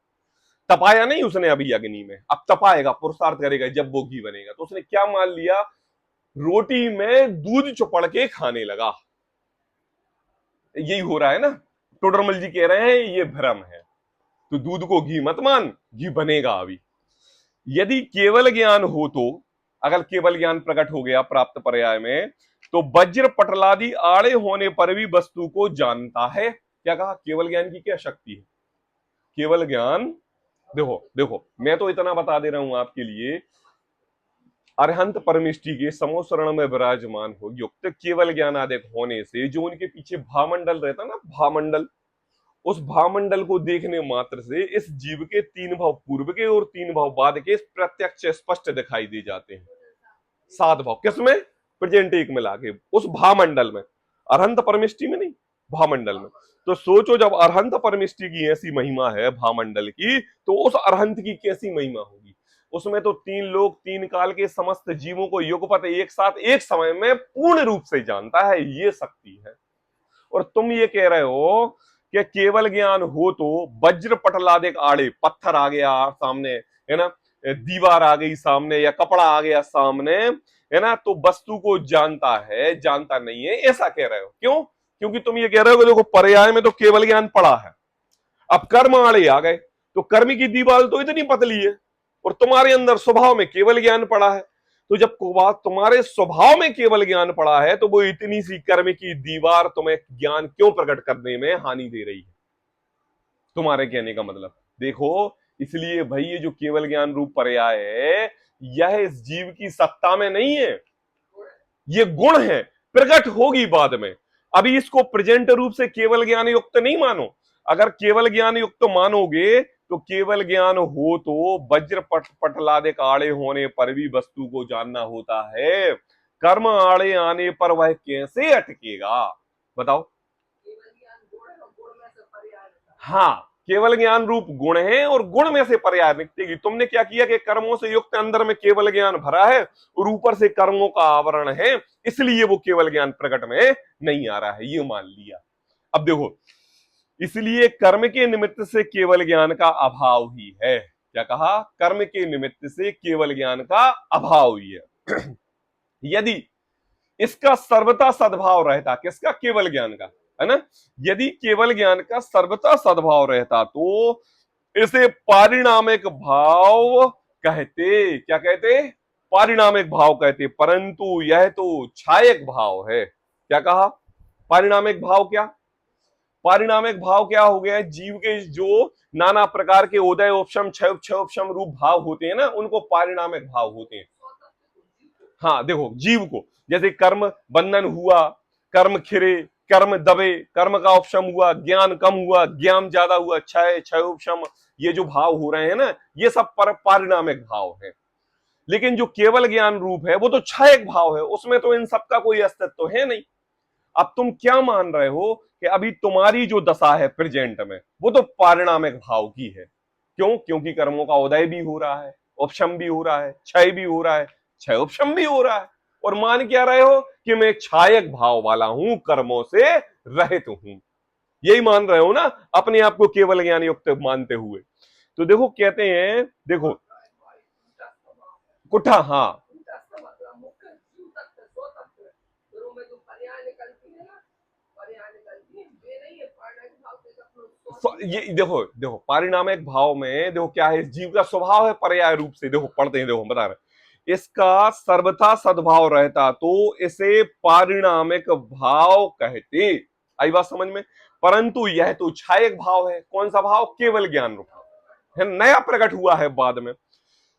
S1: तपाया नहीं उसने अभी अग्नि में, अब तपाएगा, पुरुषार्थ करेगा, जब वो घी बनेगा। तो उसने क्या मान लिया? रोटी में दूध चुपड़ के खाने लगा। यही हो रहा है ना। टोडरमल जी कह रहे हैं ये भ्रम है, तो दूध को घी मत मान, घी बनेगा अभी। यदि केवल ज्ञान हो तो, अगर केवल ज्ञान प्रकट हो गया प्राप्त पर्याय में, तो वज्र पटलादि आड़े होने पर भी वस्तु को जानता है। क्या कहा? केवल ज्ञान की क्या शक्ति है? केवल ज्ञान, देखो देखो, मैं तो इतना बता दे रहा हूं आपके लिए, अरहंत परमिष्टि के समोसरण में विराजमान हो युक्त केवल ज्ञान आदि होने से जो उनके पीछे भामंडल रहता ना, भामंडल, उस भामंडल को देखने मात्र से इस जीव के 3 भाव पूर्व के और 3 भाव बाद के प्रत्यक्ष स्पष्ट दिखाई दे जाते हैं। 7 भाव किसमें? प्रेजेंट एक मिला के उस भामंडल में, अरहंत परमिष्टि में नहीं, भामंडल में। तो सोचो, जब अरहंत परमिष्टि की ऐसी महिमा है भामंडल की, तो उस अरहंत की कैसी महिमा होगी? उसमें तो 3 लोग 3 काल के समस्त जीवों को युगपत एक साथ एक समय में पूर्ण रूप से जानता है, ये शक्ति है। और तुम ये कह रहे हो कि केवल ज्ञान हो तो वज्र पटलादिक आड़े, पत्थर आ गया सामने, है ना, दीवार आ गई सामने, या कपड़ा आ गया सामने, है ना, तो वस्तु को जानता है, जानता नहीं है, ऐसा कह रहे हो। क्यों? क्योंकि तुम ये कह रहे हो कि देखो पर्याय में तो केवल ज्ञान पड़ा है, अब कर्म आड़े आ गए, तो कर्म की दीवार तो इतनी पतली है, और तुम्हारे अंदर स्वभाव में केवल ज्ञान पड़ा है। तो जब तुम्हारे स्वभाव में केवल ज्ञान पड़ा है, तो वो इतनी सी कर्म की दीवार तुम्हें ज्ञान क्यों प्रकट करने में हानि दे रही है? तुम्हारे कहने का मतलब देखो, इसलिए भाई ये जो केवल ज्ञान रूप पर्याय है, यह इस जीव की सत्ता में नहीं है, ये गुण है, प्रकट होगी बाद में। अभी इसको प्रेजेंट रूप से केवल ज्ञान युक्त नहीं मानो। अगर केवल ज्ञान युक्त मानोगे तो केवल ज्ञान हो तो वज्र पटलादिक आड़े होने पर भी वस्तु को जानना होता है, कर्म आड़े आने पर वह कैसे अटकेगा? बताओ। हाँ, केवल ज्ञान रूप गुण है और गुण में से पर्याय निकलेगी। तुमने क्या किया कि कर्मों से युक्त अंदर में केवल ज्ञान भरा है और ऊपर से कर्मों का आवरण है, इसलिए वो केवल ज्ञान प्रकट में नहीं आ रहा है, ये मान लिया। अब देखो, इसलिए कर्म के निमित्त से केवल ज्ञान का अभाव ही है। क्या कहा? कर्म के निमित्त से केवल ज्ञान का अभाव ही है। यदि इसका सर्वथा सद्भाव रहता, किसका? केवल ज्ञान का, है ना। यदि केवल ज्ञान का सर्वथा सद्भाव रहता तो इसे पारिणामिक भाव कहते। क्या कहते? पारिणामिक भाव कहते, परंतु यह तो छायक भाव है। क्या कहा? पारिणामिक भाव क्या? पारिणामिक भाव क्या हो गया? जीव के जो नाना प्रकार के उदय उपशम क्षय उपशम रूप भाव होते हैं ना, उनको पारिणामिक भाव होते हैं। हाँ देखो, जीव को जैसे कर्म बंधन हुआ, कर्म खिरे, कर्म दबे, कर्म का उपशम हुआ, ज्ञान कम हुआ, ज्ञान ज्यादा हुआ, क्षय क्षय उपशम, ये जो भाव हो रहे हैं ना, ये सब पारिणामिक भाव है। लेकिन जो केवल ज्ञान रूप है वो तो क्षयक भाव है, उसमें तो इन सब का कोई अस्तित्व है नहीं। अब तुम क्या मान रहे हो कि अभी तुम्हारी जो दशा है प्रेजेंट में, वो तो पारिणामिक भाव की है। क्यों? क्योंकि कर्मों का उदय भी हो रहा है, उपशम भी हो रहा है, क्षय भी हो रहा है, क्षय उपशम भी हो रहा है, और मान क्या रहे हो कि मैं क्षायक भाव वाला हूं, कर्मों से रहित हूं। यही मान रहे हो ना, अपने आप को केवल ज्ञान युक्त मानते हुए। तो देखो कहते हैं, देखो कुठा, हाँ, ये देखो देखो पारिणामिक भाव में देखो क्या है, इस जीव का स्वभाव है पर्याय रूप से, देखो पढ़ते हैं, देखो बता रहे, इसका सर्वथा सद्भाव रहता तो इसे पारिणामिक भाव कहते। आई बात समझ में। परंतु यह तो छायक भाव है। कौन सा भाव? केवल ज्ञान रूप है, नया प्रकट हुआ है बाद में।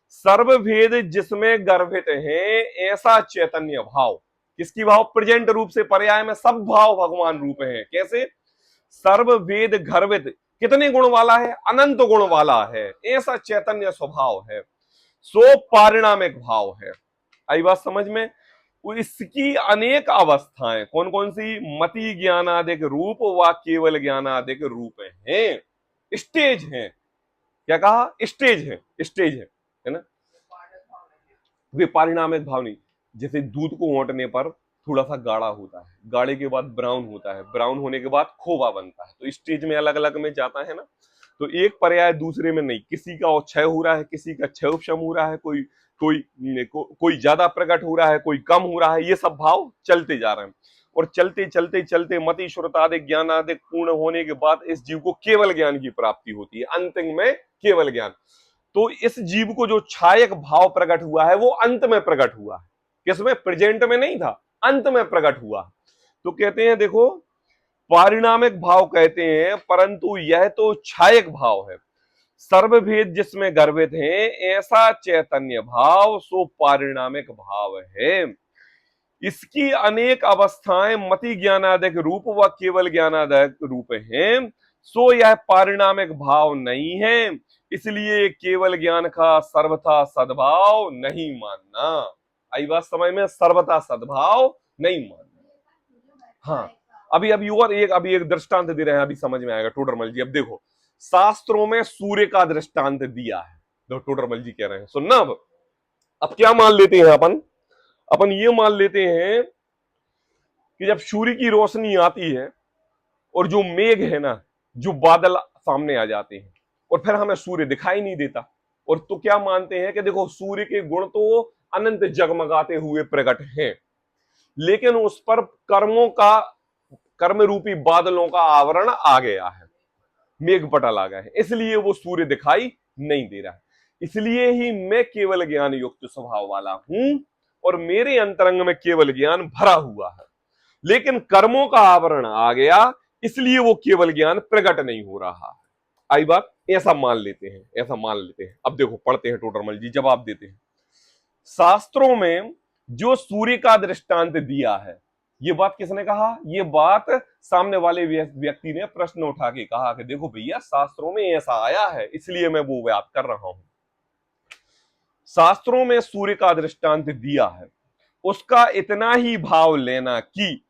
S1: सर्वभेद जिसमें गर्भित है ऐसा चैतन्य भाव। किसकी भाव? प्रेजेंट रूप से पर्याय में सब भाव भगवान रूप है। कैसे? सर्ववेद गर्भित, कितने गुण वाला है? अनंत गुण वाला है, ऐसा चैतन्य स्वभाव है, सो पारिणामिक भाव है। आई बात समझ में। इसकी अनेक अवस्थाएं कौन कौन सी? मति ज्ञानादिक रूप व केवल ज्ञानादिक रूप हैं, स्टेज हैं। क्या कहा? स्टेज है, स्टेज है ना। वे पारिणामिक भाव नहीं। जैसे दूध को ओंटने पर थोड़ा सा गाढ़ा होता है, गाढ़े के बाद ब्राउन होता है, ब्राउन होने के बाद खोवा बनता है, तो स्टेज में अलग अलग में जाता है ना। तो एक पर्याय दूसरे में नहीं, किसी का क्षय हो रहा है, किसी का क्षय उपशम हो रहा है, कोई ज्यादा प्रकट हो रहा है, कोई कम हो रहा है, ये सब भाव चलते जा रहे हैं। और चलते चलते चलते मति श्रुतादि ज्ञान आदि पूर्ण होने के बाद इस जीव को केवल ज्ञान की प्राप्ति होती है, अंतिम में केवल ज्ञान। तो इस जीव को जो छायक भाव प्रकट हुआ है वो अंत में प्रकट हुआ है। किसमें? प्रेजेंट में नहीं था, अंत में प्रकट हुआ। तो कहते हैं देखो पारिणामिक भाव कहते हैं, परंतु यह तो छायक भाव है। सर्वभेद जिसमें गर्भित है ऐसा चैतन्य भाव सो पारिणामिक भाव है। इसकी अनेक अवस्थाएं मति ज्ञानादिक रूप व केवल ज्ञानादिक रूप हैं, सो यह पारिणामिक भाव नहीं है, इसलिए केवल ज्ञान का सर्वथा सद्भाव नहीं मानना। आई बात समझ में? सर्वथा सद्भाव नहीं मानना। हाँ, अभी एक दृष्टांत दे रहे हैं, अभी समझ में आएगा टोडरमल जी। अब देखो शास्त्रों में सूर्य का दृष्टांत दिया है, तो टोडरमल जी कह रहे हैं सुनना। अब क्या मान लेते हैं अपन ये मान लेते हैं कि जब सूर्य की रोशनी आती है और जो मेघ है ना, जो बादल सामने आ जाते हैं और फिर हमें सूर्य दिखाई नहीं देता, और तो क्या मानते हैं कि देखो सूर्य के गुण तो अनंत जगमगाते हुए प्रकट हैं, लेकिन उस पर कर्म रूपी बादलों का आवरण आ गया है, मेघ पटल आ गया है, इसलिए वो सूर्य दिखाई नहीं दे रहा है। इसलिए ही मैं केवल ज्ञान युक्त स्वभाव वाला हूं और मेरे अंतरंग में केवल ज्ञान भरा हुआ है, लेकिन कर्मों का आवरण आ गया, इसलिए वो केवल ज्ञान प्रकट नहीं हो रहा है। आई बात? ऐसा मान लेते हैं, ऐसा मान लेते हैं। अब देखो पढ़ते हैं, टोडरमल जी जवाब देते हैं। शास्त्रों में जो सूर्य का दृष्टांत दिया है, ये बात किसने कहा? ये बात सामने वाले व्यक्ति ने प्रश्न उठा के कहा कि देखो भैया शास्त्रों में ऐसा आया है, इसलिए मैं वो बात कर रहा हूं। शास्त्रों में सूर्य का दृष्टांत दिया है, उसका इतना ही भाव लेना कि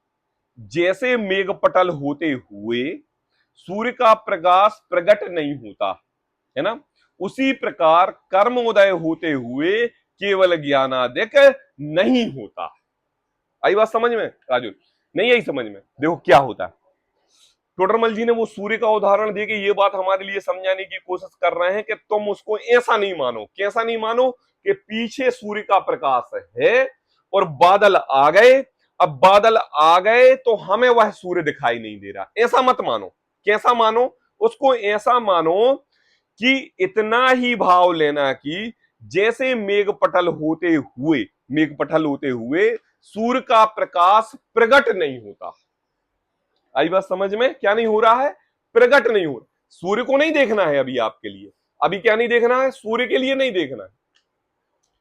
S1: जैसे मेघपटल होते हुए सूर्य का प्रकाश प्रकट नहीं होता है ना, उसी प्रकार कर्म उदय होते हुए केवल ज्ञानादिक नहीं होता। आई बात समझ में राजू? नहीं आई समझ में? देखो क्या होता है, टोडरमल जी ने वो सूर्य का उदाहरण देके ये बात हमारे लिए समझाने की कोशिश कर रहे हैं कि तुम उसको ऐसा नहीं मानो। कैसा नहीं मानो? कि पीछे सूर्य का प्रकाश है और बादल आ गए, अब बादल आ गए तो हमें वह सूर्य दिखाई नहीं दे रहा, ऐसा मत मानो। कैसा मानो? उसको ऐसा मानो कि इतना ही भाव लेना कि जैसे मेघपटल होते हुए सूर्य का प्रकाश प्रकट नहीं होता। आई बात समझ में? क्या नहीं हो रहा है? प्रकट नहीं हो रहा। सूर्य को नहीं देखना है अभी आपके लिए, अभी क्या नहीं देखना है? सूर्य के लिए नहीं देखना है।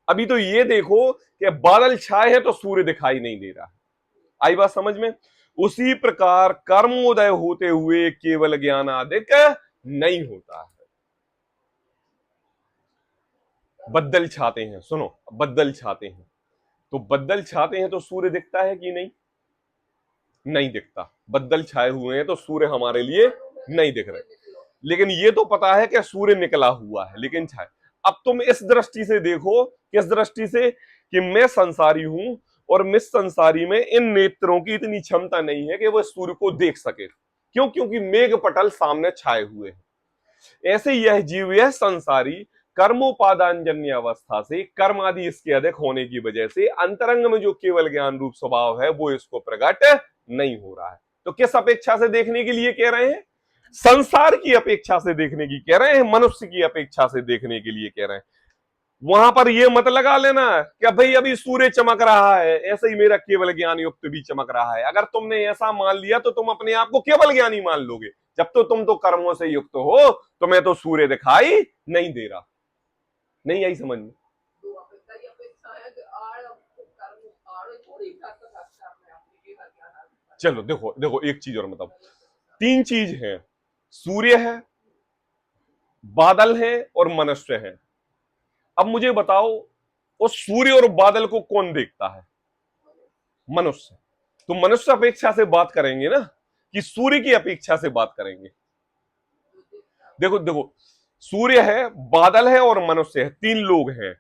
S1: अभी तो ये देखो कि बादल छाए हैं तो सूर्य दिखाई नहीं दे रहा है। आई बात समझ में? उसी प्रकार कर्मोदय होते हुए केवल ज्ञानादिक नहीं होता है। बदल छाते हैं, सुनो, बदल छाते हैं तो बदल छाते हैं तो सूर्य दिखता है कि नहीं? नहीं दिखता। बदल छाए हुए हैं तो सूर्य हमारे लिए नहीं दिख रहे, लेकिन ये तो पता है कि सूर्य निकला हुआ है लेकिन छाए। अब तुम इस दृष्टि से देखो, किस दृष्टि से? कि मैं संसारी हूं और मैं संसारी में इन नेत्रों की इतनी क्षमता नहीं है कि वह सूर्य को देख सके। क्यों? क्योंकि मेघ पटल सामने छाए हुए हैं। ऐसे यह जीव, यह संसारी कर्मोपादानजन्य अवस्था से कर्म आदि इसके अधिक होने की वजह से अंतरंग में जो केवल ज्ञान रूप स्वभाव है वो इसको प्रकट नहीं हो रहा है। तो किस अपेक्षा से देखने के लिए कह रहे हैं? संसार की अपेक्षा से देखने की कह रहे हैं, मनुष्य की अपेक्षा से देखने के लिए कह रहे हैं। वहां पर ये मत लगा लेना कि भाई अभी सूर्य चमक रहा है, ऐसे ही मेरा केवल ज्ञान युक्त भी चमक रहा है। अगर तुमने ऐसा मान लिया तो तुम अपने आप को केवल ज्ञानी मान लोगे, जब तो तुम तो कर्मों से युक्त हो, तुम्हें तो सूर्य दिखाई नहीं दे रहा। नहीं आई समझ में? चलो देखो देखो, एक चीज और बताओ, तीन चीज है, सूर्य है, बादल है और मनुष्य है। अब मुझे बताओ, उस सूर्य और बादल को कौन देखता है? मनुष्य। तो मनुष्य अपेक्षा से बात करेंगे ना, कि सूर्य की अपेक्षा से बात करेंगे? देखो देखो, सूर्य है, बादल है और मनुष्य है, तीन लोग हैं,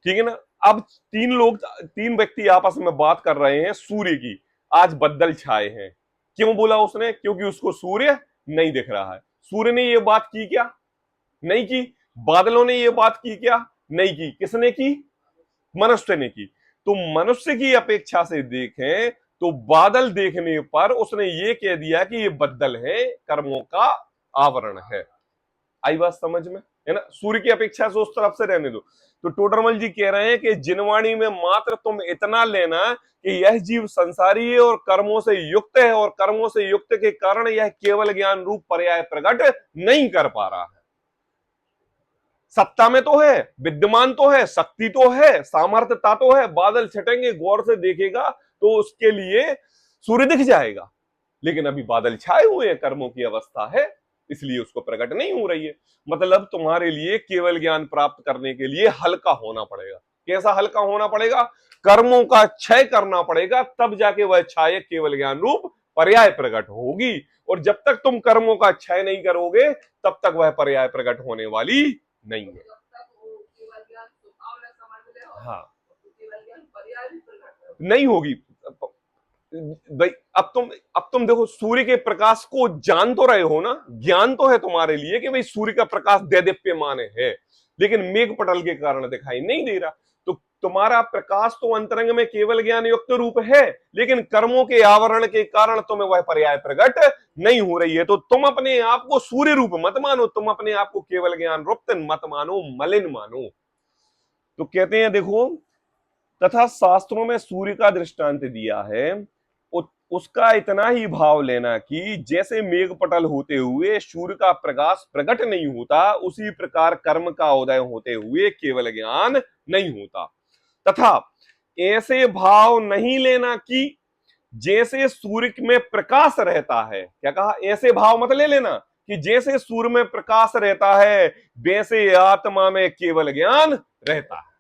S1: ठीक है ना। अब तीन लोग, तीन व्यक्ति आपस में बात कर रहे हैं सूर्य की, आज बदल छाए हैं। क्यों बोला उसने? क्योंकि उसको सूर्य नहीं दिख रहा है। सूर्य ने ये बात की क्या? नहीं की। बादलों ने ये बात की क्या? नहीं की। किसने की? मनुष्य ने की। तो मनुष्य की अपेक्षा से देखें तो बादल देखने पर उसने ये कह दिया कि ये बदल है, कर्मों का आवरण है। आई बात समझ में? है ना। सूर्य की अपेक्षा से उस तरफ से रहने दो। तो टोडरमल जी कह रहे हैं कि जिनवाणी में मात्र तुम इतना लेना कि यह जीव संसारी है और कर्मों से युक्त है, और कर्मों से युक्त के कारण यह केवल ज्ञान रूप पर्याय प्रकट नहीं कर पा रहा है। सत्ता में तो है, विद्यमान तो है, शक्ति तो है, सामर्थ्यता तो है, बादल छटेंगे, गौर से देखेगा तो उसके लिए सूर्य दिख जाएगा, लेकिन अभी बादल छाए हुए हैं, कर्मों की अवस्था है, इसलिए उसको प्रकट नहीं हो रही है। मतलब तुम्हारे लिए केवल ज्ञान प्राप्त करने के लिए हल्का होना पड़ेगा। कैसा हल्का होना पड़ेगा? कर्मों का क्षय करना पड़ेगा, तब जाके वह छाया केवल ज्ञान रूप पर्याय प्रकट होगी। और जब तक तुम कर्मों का क्षय नहीं करोगे, तब तक वह पर्याय प्रकट होने वाली नहीं है। हाँ, नहीं होगी भाई। अब तुम देखो, सूर्य के प्रकाश को जान तो रहे हो ना, ज्ञान तो है तुम्हारे लिए कि भाई सूर्य का प्रकाश दैदीप्यमान है, लेकिन मेघ पटल के कारण दिखाई नहीं दे रहा। तो तुम्हारा प्रकाश तो अंतरंग में केवल ज्ञान युक्त रूप है, लेकिन कर्मों के आवरण के कारण तुम्हें वह पर्याय प्रकट नहीं हो रही है। तो तुम अपने आप को सूर्य रूप मत मानो, तुम अपने आप को केवल ज्ञान रूप मत मानो, मलिन मानो। तो कहते हैं देखो, तथा शास्त्रों में सूर्य का दृष्टांत दिया है, उसका इतना ही भाव लेना कि जैसे मेघ पटल होते हुए सूर्य का प्रकाश प्रकट नहीं होता, उसी प्रकार कर्म का उदय होते हुए केवल ज्ञान नहीं होता। तथा ऐसे भाव नहीं लेना कि जैसे सूर्य में प्रकाश रहता है, क्या कहा? ऐसे भाव मत ले लेना कि जैसे सूर्य में प्रकाश रहता है वैसे आत्मा में केवल ज्ञान रहता है।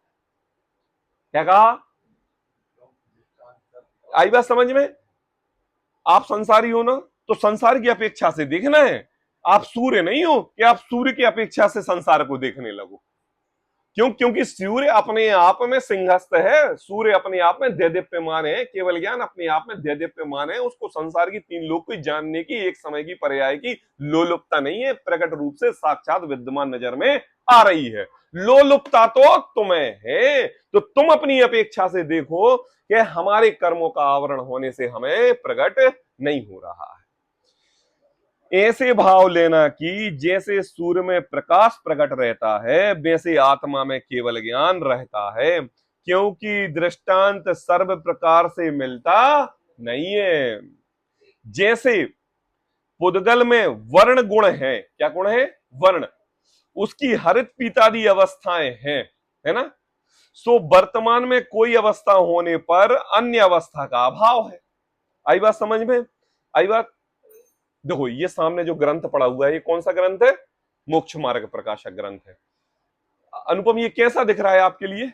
S1: क्या कहा? आई बात समझ में? आप संसारी हो ना, तो संसार की अपेक्षा से देखना है। आप सूर्य नहीं हो कि आप सूर्य की अपेक्षा से संसार को देखने लगो। क्यों? क्योंकि सूर्य अपने आप में सिंहस्थ है, सूर्य अपने आप में दैदीप्यमान है, केवल ज्ञान अपने आप में दैदीप्यमान है। उसको संसार की तीन लोक को जानने की, एक समय की, पर्याय की लोलुपता नहीं है, प्रकट रूप से साक्षात विद्यमान नजर में आ रही है। लोलुपता तो तुम्हें है, तो तुम अपनी अपेक्षा से देखो कि हमारे कर्मों का आवरण होने से हमें प्रकट नहीं हो रहा है। ऐसे भाव लेना कि जैसे सूर्य में प्रकाश प्रकट रहता है वैसे आत्मा में केवल ज्ञान रहता है, क्योंकि दृष्टांत सर्व प्रकार से मिलता नहीं है। जैसे पुद्गल में वर्ण गुण है, क्या गुण है? वर्ण, उसकी हरित पीतादि अवस्थाएं हैं, है ना। सो वर्तमान में कोई अवस्था होने पर अन्य अवस्था का अभाव है। आई बात समझ में? आई बात? देखो, ये सामने जो ग्रंथ पड़ा हुआ है, ये कौन सा ग्रंथ है? मोक्ष मार्ग प्रकाशक ग्रंथ है। अनुपम, ये कैसा दिख रहा है आपके लिए?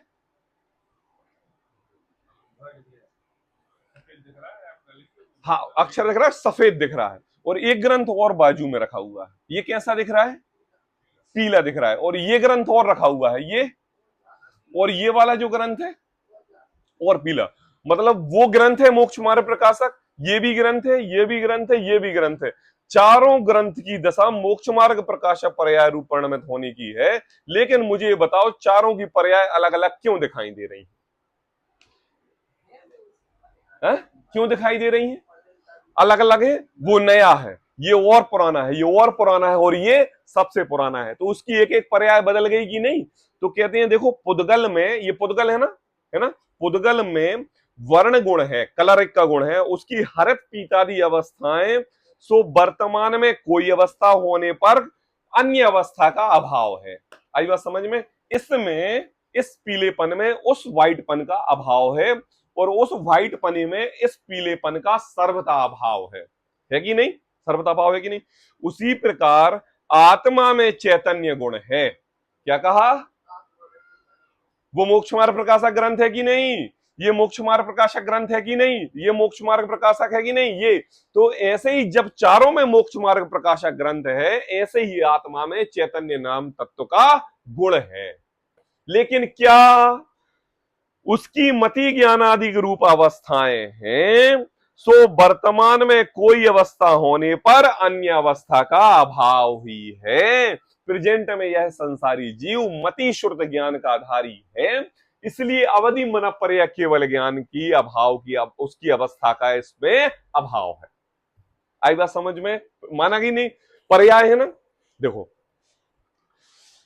S1: हाँ, अक्षर दिख रहा है, सफेद दिख रहा है। और एक ग्रंथ और बाजू में रखा हुआ है, ये कैसा दिख रहा है? पीला दिख रहा है। और ये ग्रंथ और रखा हुआ है, ये, और ये वाला जो ग्रंथ है और पीला। मतलब वो ग्रंथ है मोक्ष मार्ग प्रकाशक, ये भी ग्रंथ है, ये भी ग्रंथ है, ये भी ग्रंथ है। चारों ग्रंथ की दशा मोक्ष मार्ग प्रकाशक पर्याय रूप परिणमित होने की है। लेकिन मुझे ये बताओ, चारों की पर्याय अलग अलग क्यों दिखाई दे रही है? क्यों दिखाई दे रही है? अलग अलग है, वो नया है। ये और पुराना है, ये और पुराना है, और ये सबसे पुराना है। तो उसकी एक एक पर्याय बदल गई कि नहीं? तो कहते हैं देखो, पुद्गल में, ये पुद्गल है ना, है ना, पुद्गल में वर्ण गुण है, कलरिक का गुण है, उसकी हरित पीतादि अवस्थाएं, सो वर्तमान में कोई अवस्था होने पर अन्य अवस्था का अभाव है। आई बात समझ में? इसमें, इस पीलेपन में उस व्हाइटपन का अभाव है, और उस व्हाइटपन में इस पीलेपन का सर्वथा अभाव है कि नहीं? सर्वथा भाव है कि नहीं? उसी प्रकार आत्मा में चैतन्य गुण है। क्या कहा? वो मोक्ष मार्ग प्रकाशक ग्रंथ है कि नहीं? ये मोक्ष मार्ग प्रकाशक ग्रंथ है कि नहीं? ये मोक्ष मार्ग प्रकाशक है कि नहीं? ये तो ऐसे ही जब चारों में मोक्ष मार्ग प्रकाशक ग्रंथ है, ऐसे ही आत्मा में चैतन्य नाम तत्व का गुण है। लेकिन क्या उसकी मति ज्ञानादि रूप अवस्थाएं हैं, सो वर्तमान में कोई अवस्था होने पर अन्य अवस्था का अभाव ही है। प्रेजेंट में यह संसारी जीव मति शुद्ध ज्ञान का आधारी है, इसलिए अवधि मन पर्य केवल ज्ञान की अभाव की, उसकी अवस्था का इसमें अभाव है। आई बात समझ में? माना कि नहीं? पर्याय है ना। देखो,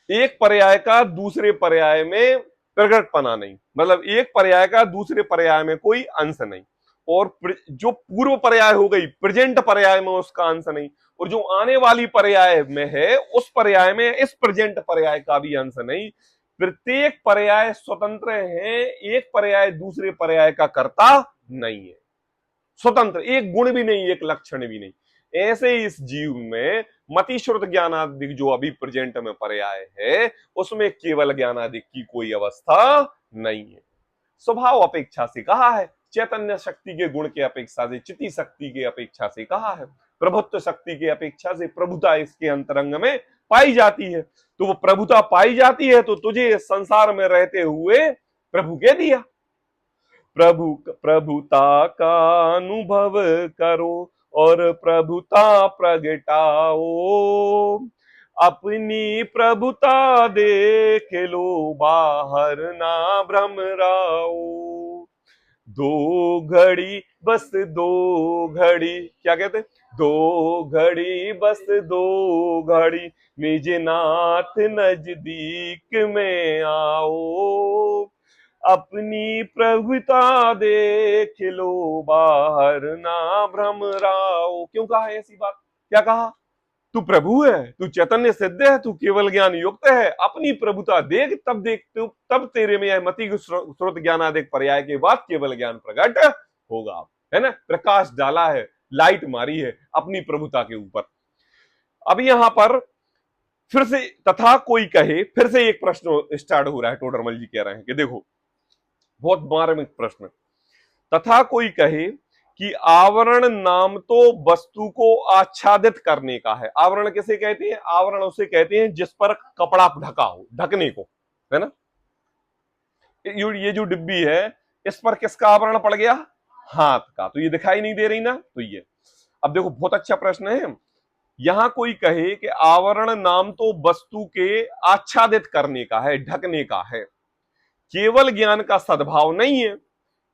S1: एक पर्याय का दूसरे पर्याय में प्रकटपना नहीं, मतलब एक पर्याय का दूसरे पर्याय में कोई अंश नहीं, और जो पूर्व पर्याय हो गई प्रेजेंट पर्याय में उसका अंश नहीं, और जो आने वाली पर्याय में है उस पर्याय में इस प्रेजेंट पर्याय का भी अंश नहीं। प्रत्येक पर्याय स्वतंत्र है, एक पर्याय दूसरे पर्याय का कर्ता नहीं है, स्वतंत्र, एक गुण भी नहीं, एक लक्षण भी नहीं। ऐसे ही इस जीव में मति श्रुत ज्ञानादिक जो अभी प्रेजेंट में पर्याय है, उसमें केवल ज्ञानादिक की कोई अवस्था नहीं है। स्वभाव अपेक्षा से कहा है, चैतन्य शक्ति के गुण के अपेक्षा से, चिति शक्ति के अपेक्षा से कहा है, प्रभुत्व शक्ति के अपेक्षा से प्रभुता इसके अंतरंग में पाई जाती है। तो वो प्रभुता पाई जाती है तो तुझे संसार में रहते हुए प्रभु के दिया। प्रभुता का अनुभव करो और प्रभुता प्रगटाओ, अपनी प्रभुता देख लो, बाहर ना भ्रमराओ। दो घड़ी बस दो घड़ी, क्या कहते? दो घड़ी बस दो घड़ी, निज नाथ नजदीक में आओ, अपनी प्रभुता देख लो, बाहर ना भ्रमराओ। क्यों कहा है ऐसी बात? क्या कहा? तू प्रभु है, तू चैतन्य सिद्ध है, तू केवल ज्ञान युक्त है, अपनी प्रभुता देख, तब देख, तब तेरे में यह मति स्रोत ज्ञानादिक पर्याय के बाद केवल ज्ञान प्रकट होगा। है ना? प्रकाश डाला है, लाइट मारी है अपनी प्रभुता के ऊपर। अब यहां पर फिर से तथा कोई कहे, फिर से एक प्रश्न स्टार्ट हो रहा है। टोडरमल जी कह रहे हैं कि देखो, बहुत मार्मिक प्रश्न। तथा कोई कहे कि आवरण नाम तो वस्तु को आच्छादित करने का है। आवरण किसे कहते हैं? आवरण उसे कहते हैं जिस पर कपड़ा ढका हो, ढकने को, है ना। ये जो डिब्बी है, इस पर किसका आवरण पड़ गया? हाथ का। तो ये दिखाई नहीं दे रही ना, तो ये। अब देखो, बहुत अच्छा प्रश्न है। यहां कोई कहे कि आवरण नाम तो वस्तु के आच्छादित करने का है, ढकने का है, केवल ज्ञान का सद्भाव नहीं है।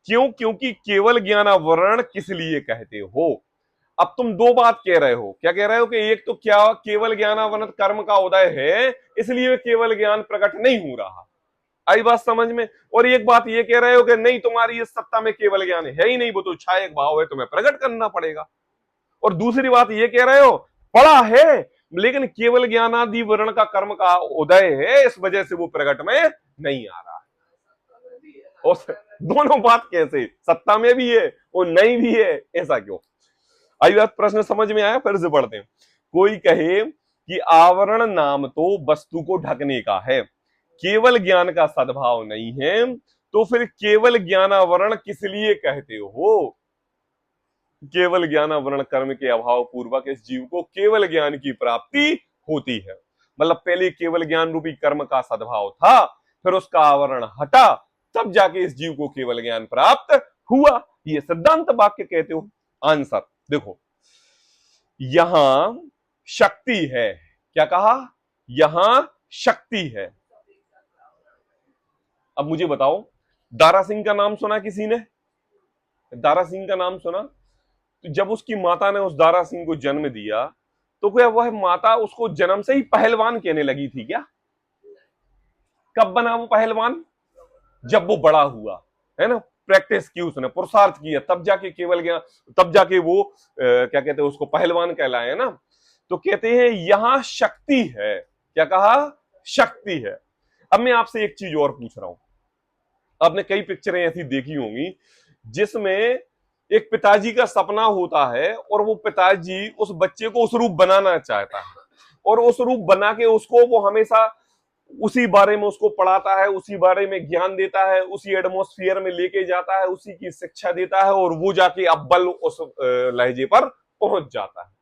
S1: क्यों? क्योंकि केवल ज्ञानावरण किस लिए कहते हो? अब तुम दो बात कह रहे हो। क्या कह रहे हो? कि एक तो क्या केवल ज्ञानावरण कर्म का उदय है, इसलिए केवल ज्ञान प्रकट नहीं हो रहा। आई बात समझ में? और एक बात ये कह रहे हो कि नहीं, तुम्हारी इस सत्ता में केवल ज्ञान है ही नहीं, वो तो छायक भाव है, तुम्हें प्रकट करना पड़ेगा। और दूसरी बात ये कह रहे हो, पढ़ा है लेकिन केवल ज्ञानादि वर्ण का कर्म का उदय है, इस वजह से वो प्रकट में नहीं आ रहा। और दोनों बात कैसे? सत्ता में भी है और नहीं भी है, ऐसा क्यों? आई बात, प्रश्न समझ में आया? फिर से पढ़ते हैं। कोई कहे कि आवरण नाम तो वस्तु को ढकने का है, केवल ज्ञान का सद्भाव नहीं है, तो फिर केवल ज्ञानावरण किस लिए कहते हो? केवल ज्ञानावरण कर्म के अभाव पूर्वक इस जीव को केवल ज्ञान की प्राप्ति होती है। मतलब पहले केवल ज्ञान रूपी कर्म का सद्भाव था, फिर उसका आवरण हटा, तब जाके इस जीव को केवल ज्ञान प्राप्त हुआ। ये सिद्धांत वाक्य कहते हो। आंसर देखो, यहां शक्ति है। क्या कहा? यहां शक्ति है। अब मुझे बताओ, दारा सिंह का नाम सुना किसी ने? दारा सिंह का नाम सुना? तो जब उसकी माता ने उस दारा सिंह को जन्म दिया तो क्या वह माता उसको जन्म से ही पहलवान कहने लगी थी क्या? कब बना वो पहलवान? जब वो बड़ा हुआ, है ना, प्रैक्टिस की, उसने पुरुषार्थ किया, तब जाके केवल गया, तब जाके वो क्या कहते हैं उसको, पहलवान कहलाए ना। तो कहते हैं यहां शक्ति है। क्या कहा? शक्ति है। अब मैं आपसे एक चीज और पूछ रहा हूं। आपने कई पिक्चरें ऐसी देखी होंगी जिसमें एक पिताजी का सपना होता है और वो पिताजी उस बच्चे को उस रूप बनाना चाहता है और उस रूप बना के उसको वो हमेशा उसी बारे में उसको पढ़ाता है, उसी बारे में ज्ञान देता है, उसी एटमॉस्फेयर में लेके जाता है, उसी की शिक्षा देता है और वो जाके अव्वल उस लहजे पर पहुंच जाता है।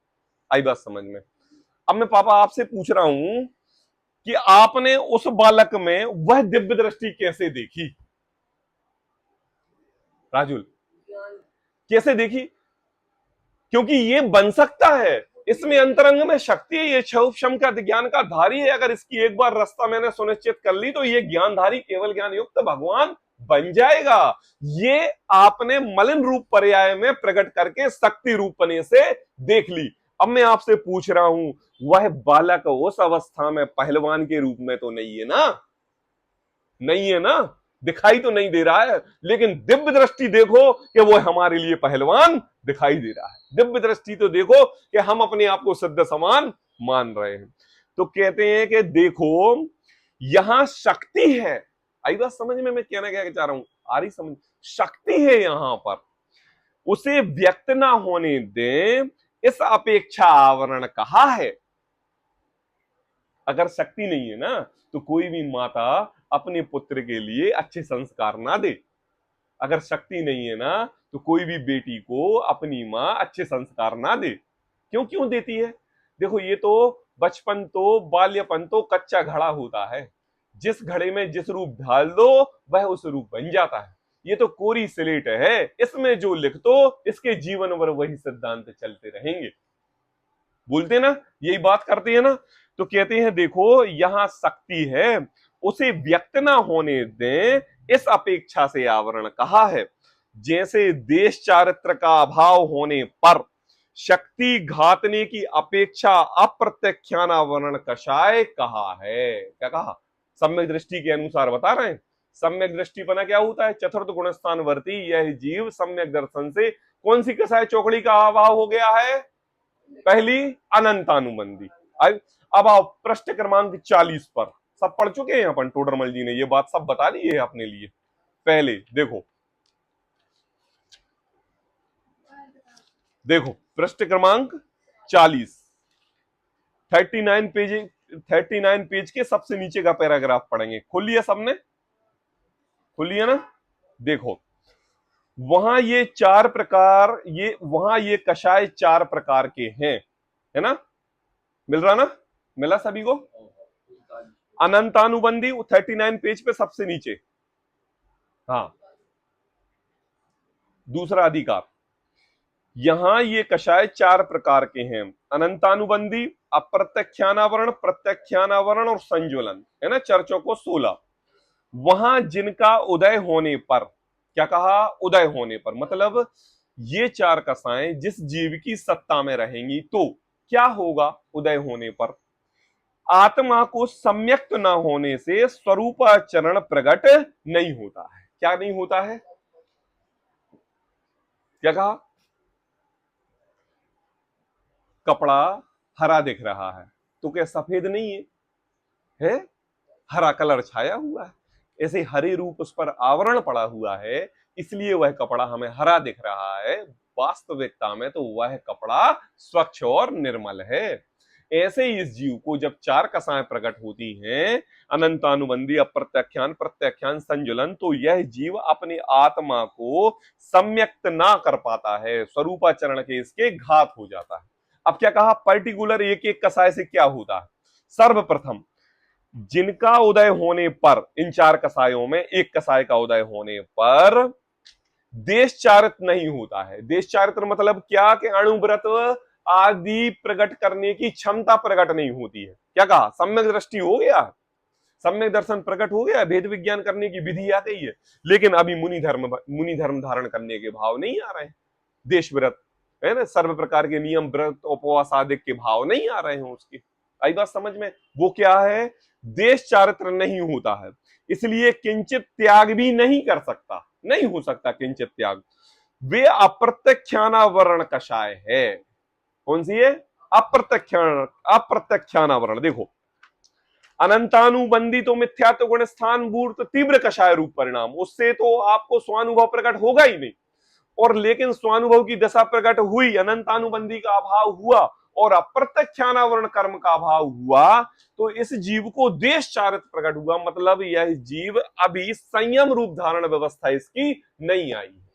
S1: आई बात समझ में? अब मैं पापा आपसे पूछ रहा हूं कि आपने उस बालक में वह दिव्य दृष्टि कैसे देखी? राजुल, कैसे देखी? क्योंकि ये बन सकता है, इसमें अंतरंग में शक्ति है, ये क्षम का ज्ञान का धारी है। अगर इसकी एक बार रास्ता मैंने सुनिश्चित कर ली तो ये ज्ञानधारी केवल ज्ञान युक्त भगवान बन जाएगा। ये आपने मलिन रूप पर्याय में प्रकट करके शक्ति रूपने से देख ली। अब मैं आपसे पूछ रहा हूं, वह बालक उस अवस्था में पहलवान के रूप में तो नहीं है ना? नहीं है ना? दिखाई तो नहीं दे रहा है, लेकिन दिव्य दृष्टि देखो कि वो हमारे लिए पहलवान दिखाई दे रहा है। दिव्य दृष्टि तो देखो कि हम अपने आप को सिद्ध समान मान रहे हैं। तो कहते हैं कि देखो यहां शक्ति है। आई बात समझ में? मैं कहना क्या चाह रहा हूं, आ रही समझ? शक्ति है यहां पर, उसे व्यक्त ना होने दें, इस अपेक्षा आवरण कहा है। अगर शक्ति नहीं है ना तो कोई भी माता अपने पुत्र के लिए अच्छे संस्कार ना दे। अगर शक्ति नहीं है ना तो कोई भी बेटी को अपनी मां अच्छे संस्कार ना दे। क्यों क्यों देती है? देखो ये तो बचपन तो बाल्यपन तो कच्चा घड़ा होता है, जिस घड़े में जिस रूप ढाल दो वह उस रूप बन जाता है। ये तो कोरी स्लेट है, इसमें जो लिख दो इसके जीवन भर वही सिद्धांत चलते रहेंगे। बोलते ना, यही बात करते हैं ना। तो कहते हैं देखो यहां शक्ति है, उसे व्यक्त ना होने दें, इस अपेक्षा से आवरण कहा है। जैसे देश चारित्र का अभाव होने पर शक्ति घातने की अपेक्षा अप्रत्यख्यानावरण कषाय कहा है। क्या कहा? सम्यक दृष्टि के अनुसार बता रहे हैं। सम्यक दृष्टि बना क्या होता है? चतुर्थ गुण स्थान वर्ती यह जीव सम्यक दर्शन से कौन सी कषाय चौकड़ी का अभाव हो गया है? पहली अनंतानुबंधी। अब आओ पृष्ठ क्रमांक 40 पर। सब पढ़ चुके हैं अपन, टोडरमल जी ने ये बात सब बता दी है अपने लिए। पहले देखो देखो पृष्ठ क्रमांक 40, 39 पेज, 39 पेज के सबसे नीचे का पैराग्राफ पढ़ेंगे। खोल लिया सबने? खोल लिया ना? देखो वहां ये चार प्रकार, ये वहां ये कषाय चार प्रकार के हैं, है ना? मिल रहा ना? मिला सभी को? अनंतानुबंधी 39 पेज पे सबसे नीचे। हाँ, दूसरा अधिकार। यहां ये कषाय चार प्रकार के हैं, अनंतानुबंधी, अप्रत्यख्यानावरण, प्रत्यख्यानावरण और संज्वलन, है ना? चर्चों को 16। वहां जिनका उदय होने पर, क्या कहा? उदय होने पर, मतलब ये चार कषाएं जिस जीव की सत्ता में रहेंगी तो क्या होगा? उदय होने पर आत्मा को सम्यक्त न होने से स्वरूपाचरण प्रकट नहीं होता है। क्या नहीं होता है? क्या कहा? कपड़ा हरा दिख रहा है तो क्या सफेद नहीं है? है, हरा कलर छाया हुआ है, ऐसे हरे रूप उस पर आवरण पड़ा हुआ है, इसलिए वह कपड़ा हमें हरा दिख रहा है। वास्तविकता में तो वह कपड़ा स्वच्छ और निर्मल है। ऐसे ही इस जीव को जब चार कसाएं प्रकट होती हैं, अनंतानुबंधी, अप्रत्याख्यान, प्रत्याख्यान, संजुलन, तो यह जीव अपनी आत्मा को सम्यक्त ना कर पाता है, स्वरूपाचरण के इसके घात हो जाता है। अब क्या कहा? पर्टिकुलर एक एक कसाय से क्या होता है? सर्वप्रथम जिनका उदय होने पर, इन चार कसायों में एक कसाय का उदय होने पर देश चारित्र नहीं होता है। देश चारित्र मतलब क्या? कि अणुव्रत आदि प्रकट करने की क्षमता प्रकट नहीं होती है। क्या कहा? सम्यक दृष्टि हो गया, सम्यक दर्शन प्रकट हो गया, भेद विज्ञान करने की विधि आ गई है, लेकिन अभी मुनि धर्म धारण करने के भाव नहीं आ रहे हैं। देश व्रत, है ना, सर्व प्रकार के नियम, व्रत, उपवास आदि के भाव नहीं आ रहे हैं उसके। आई बात समझ में? वो क्या है, देश चारित्र नहीं होता है, इसलिए किंचित त्याग भी नहीं कर सकता, नहीं हो सकता किंचित त्याग। वे अप्रत्यक्षानावरण कषाय है। कौन सी है? अप्रत्यक्षानावरण। देखो, अनंतानुबंधी तो मिथ्यात्व गुण स्थान मूर्त तीव्र कषाय रूप परिणाम, उससे तो आपको स्वानुभव प्रकट होगा ही नहीं। और लेकिन स्वानुभव की दशा प्रकट हुई, अनंतानुबंधी का अभाव हुआ और अप्रत्यक्षानावरण कर्म का अभाव हुआ, तो इस जीव को देश चारित्र प्रकट हुआ। मतलब यह जीव अभी संयम रूप धारण व्यवस्था इसकी नहीं आई है,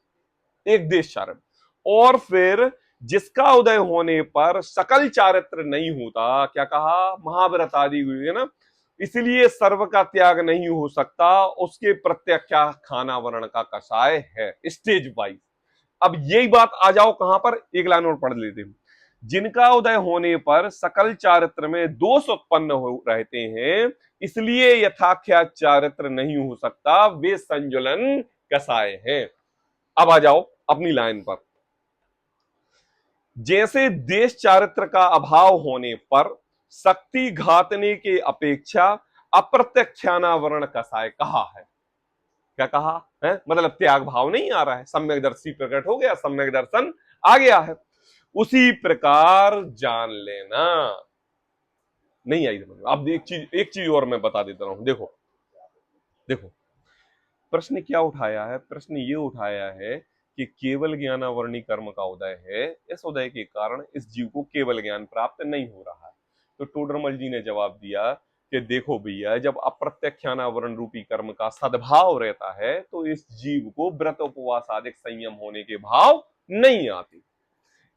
S1: एक देश चारित्र। और फिर जिसका उदय होने पर सकल चारित्र नहीं होता, क्या कहा, महाव्रत आदि है ना, इसलिए सर्व का त्याग नहीं हो सकता, उसके प्रत्यक्षा खाना वर्ण का कषाय है, स्टेज वाइज। अब यही बात आ जाओ कहां पर, एक लाइन और पढ़ लेते हैं। जिनका उदय होने पर सकल चारित्र में दोष उत्पन्न हो रहते हैं, इसलिए यथाख्यात चारित्र नहीं हो सकता, वे संजुलन कसाय हैं। अब आ जाओ अपनी लाइन पर। जैसे देश चारित्र का अभाव होने पर शक्ति घातने के अपेक्षा अप्रत्यक्षानावरण कसाय कहा है। क्या कहा है? मतलब त्याग भाव नहीं आ रहा है, सम्यक दर्शी प्रकट हो गया, सम्यक दर्शन आ गया है। उसी प्रकार जान लेना। नहीं आई समझ? अब एक चीज और मैं बता देता हूं। देखो देखो, प्रश्न क्या उठाया है? प्रश्न ये उठाया है कि केवल ज्ञानावरणी कर्म का उदय है, इस उदय के कारण इस जीव को केवल ज्ञान प्राप्त नहीं हो रहा है। तो टोडरमल जी ने जवाब दिया कि देखो भैया, जब अप्रत्यक्षानावरण रूपी कर्म का सद्भाव रहता है तो इस जीव को व्रत उपवास आदि संयम होने के भाव नहीं आते।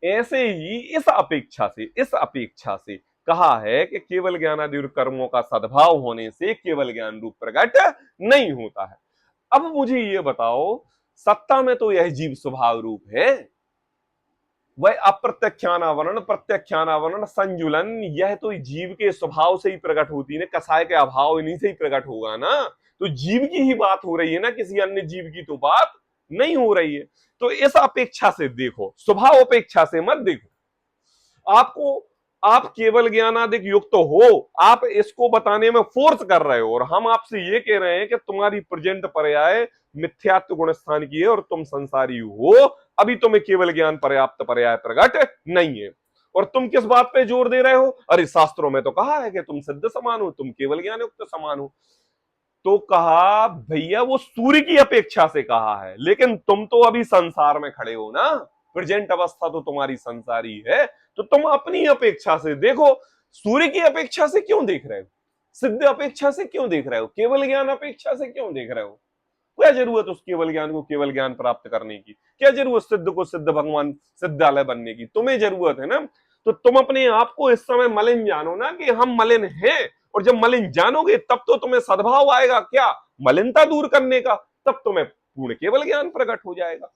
S1: ऐसे ही इस अपेक्षा से कहा है कि केवल ज्ञानादि कर्मों का सद्भाव होने से केवल ज्ञान रूप प्रकट नहीं होता है। अब मुझे ये बताओ, सत्ता में तो यह जीव स्वभाव रूप है, वह अप्रत्यक्षानावरण प्रत्यक्षानावरण संजुलन, यह तो जीव के स्वभाव से ही प्रकट होती है ना, कसाय के अभाव इन्हीं से ही प्रकट होगा ना। तो जीव की ही बात हो रही है ना, किसी अन्य जीव की तो बात नहीं हो रही है। तो इस अपेक्षा से देखो, स्वभाव अपेक्षा से मत देखो। आप केवल ज्ञानादिक युक्त तो हो, आप इसको बताने में फोर्स कर रहे हो, और हम आपसे ये कह रहे हैं कि तुम्हारी प्रेजेंट पर्याय मिथ्यात्व गुण स्थान की है और तुम संसारी हो, अभी तुम्हें केवल ज्ञान पर्याप्त पर्याय प्रकट नहीं है। और तुम किस बात पे जोर दे रहे हो? अरे शास्त्रों में तो कहा है कि तुम सिद्ध समान हो, तुम केवल ज्ञान युक्त समान हो। तो कहा भैया वो सूर्य की अपेक्षा से कहा है, लेकिन तुम तो अभी संसार में खड़े हो ना, प्रेजेंट अवस्था तो तुम्हारी संसारी है, तो तुम अपनी अपेक्षा से देखो। सूर्य की अपेक्षा से क्यों देख रहे हो? सिद्ध अपेक्षा से क्यों देख रहे हो? केवल ज्ञान अपेक्षा से क्यों देख रहे हो? क्या जरूरत उस केवल ज्ञान को केवल ज्ञान प्राप्त करने की? क्या जरूरत सिद्ध को सिद्ध भगवान सिद्धालय बनने की? तुम्हें जरूरत है ना, तो तुम अपने आप को इस समय मलिन जानो ना कि हम मलिन हैं, और जब मलिन जानोगे तब तो तुम्हें सद्भाव आएगा, क्या मलिनता दूर करने का, तब तुम्हें पूर्ण केवल ज्ञान प्रकट हो जाएगा।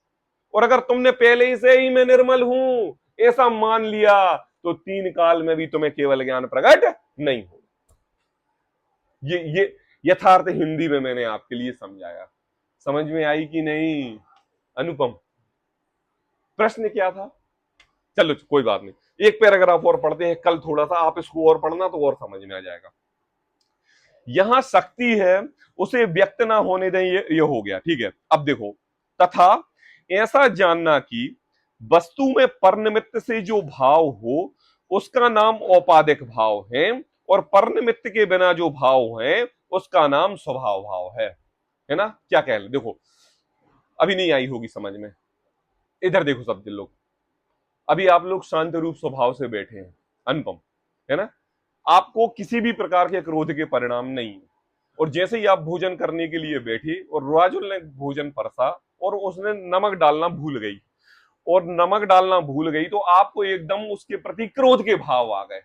S1: और अगर तुमने पहले ही से ही मैं निर्मल हूं ऐसा मान लिया, तो तीन काल में भी तुम्हें केवल ज्ञान प्रकट नहीं हो। ये यथार्थ हिंदी में मैंने आपके लिए समझाया। समझ में आई कि नहीं अनुपम? प्रश्न क्या था? चलो कोई बात नहीं, एक पैराग्राफ और पढ़ते हैं, कल थोड़ा सा आप इसको और पढ़ना तो और समझ में आ जाएगा। यहां शक्ति है, उसे व्यक्त ना होने दें, ये हो गया, ठीक है। अब देखो, तथा ऐसा जानना कि वस्तु में परनिमित्त से जो भाव हो उसका नाम औपाधिक भाव है, और परनिमित्त के बिना जो भाव है उसका नाम स्वभाव भाव है ना। क्या कह रहे? देखो, अभी नहीं आई होगी समझ में, इधर देखो सब लोग, अभी आप लोग शांत रूप स्वभाव से बैठे हैं, अनुपम, है ना, आपको किसी भी प्रकार के क्रोध के परिणाम नहीं है। और जैसे ही आप भोजन करने के लिए बैठे और रुआजुल ने भोजन परसा और उसने नमक डालना भूल गई, और नमक डालना भूल गई तो आपको एकदम उसके प्रति क्रोध के भाव आ गए।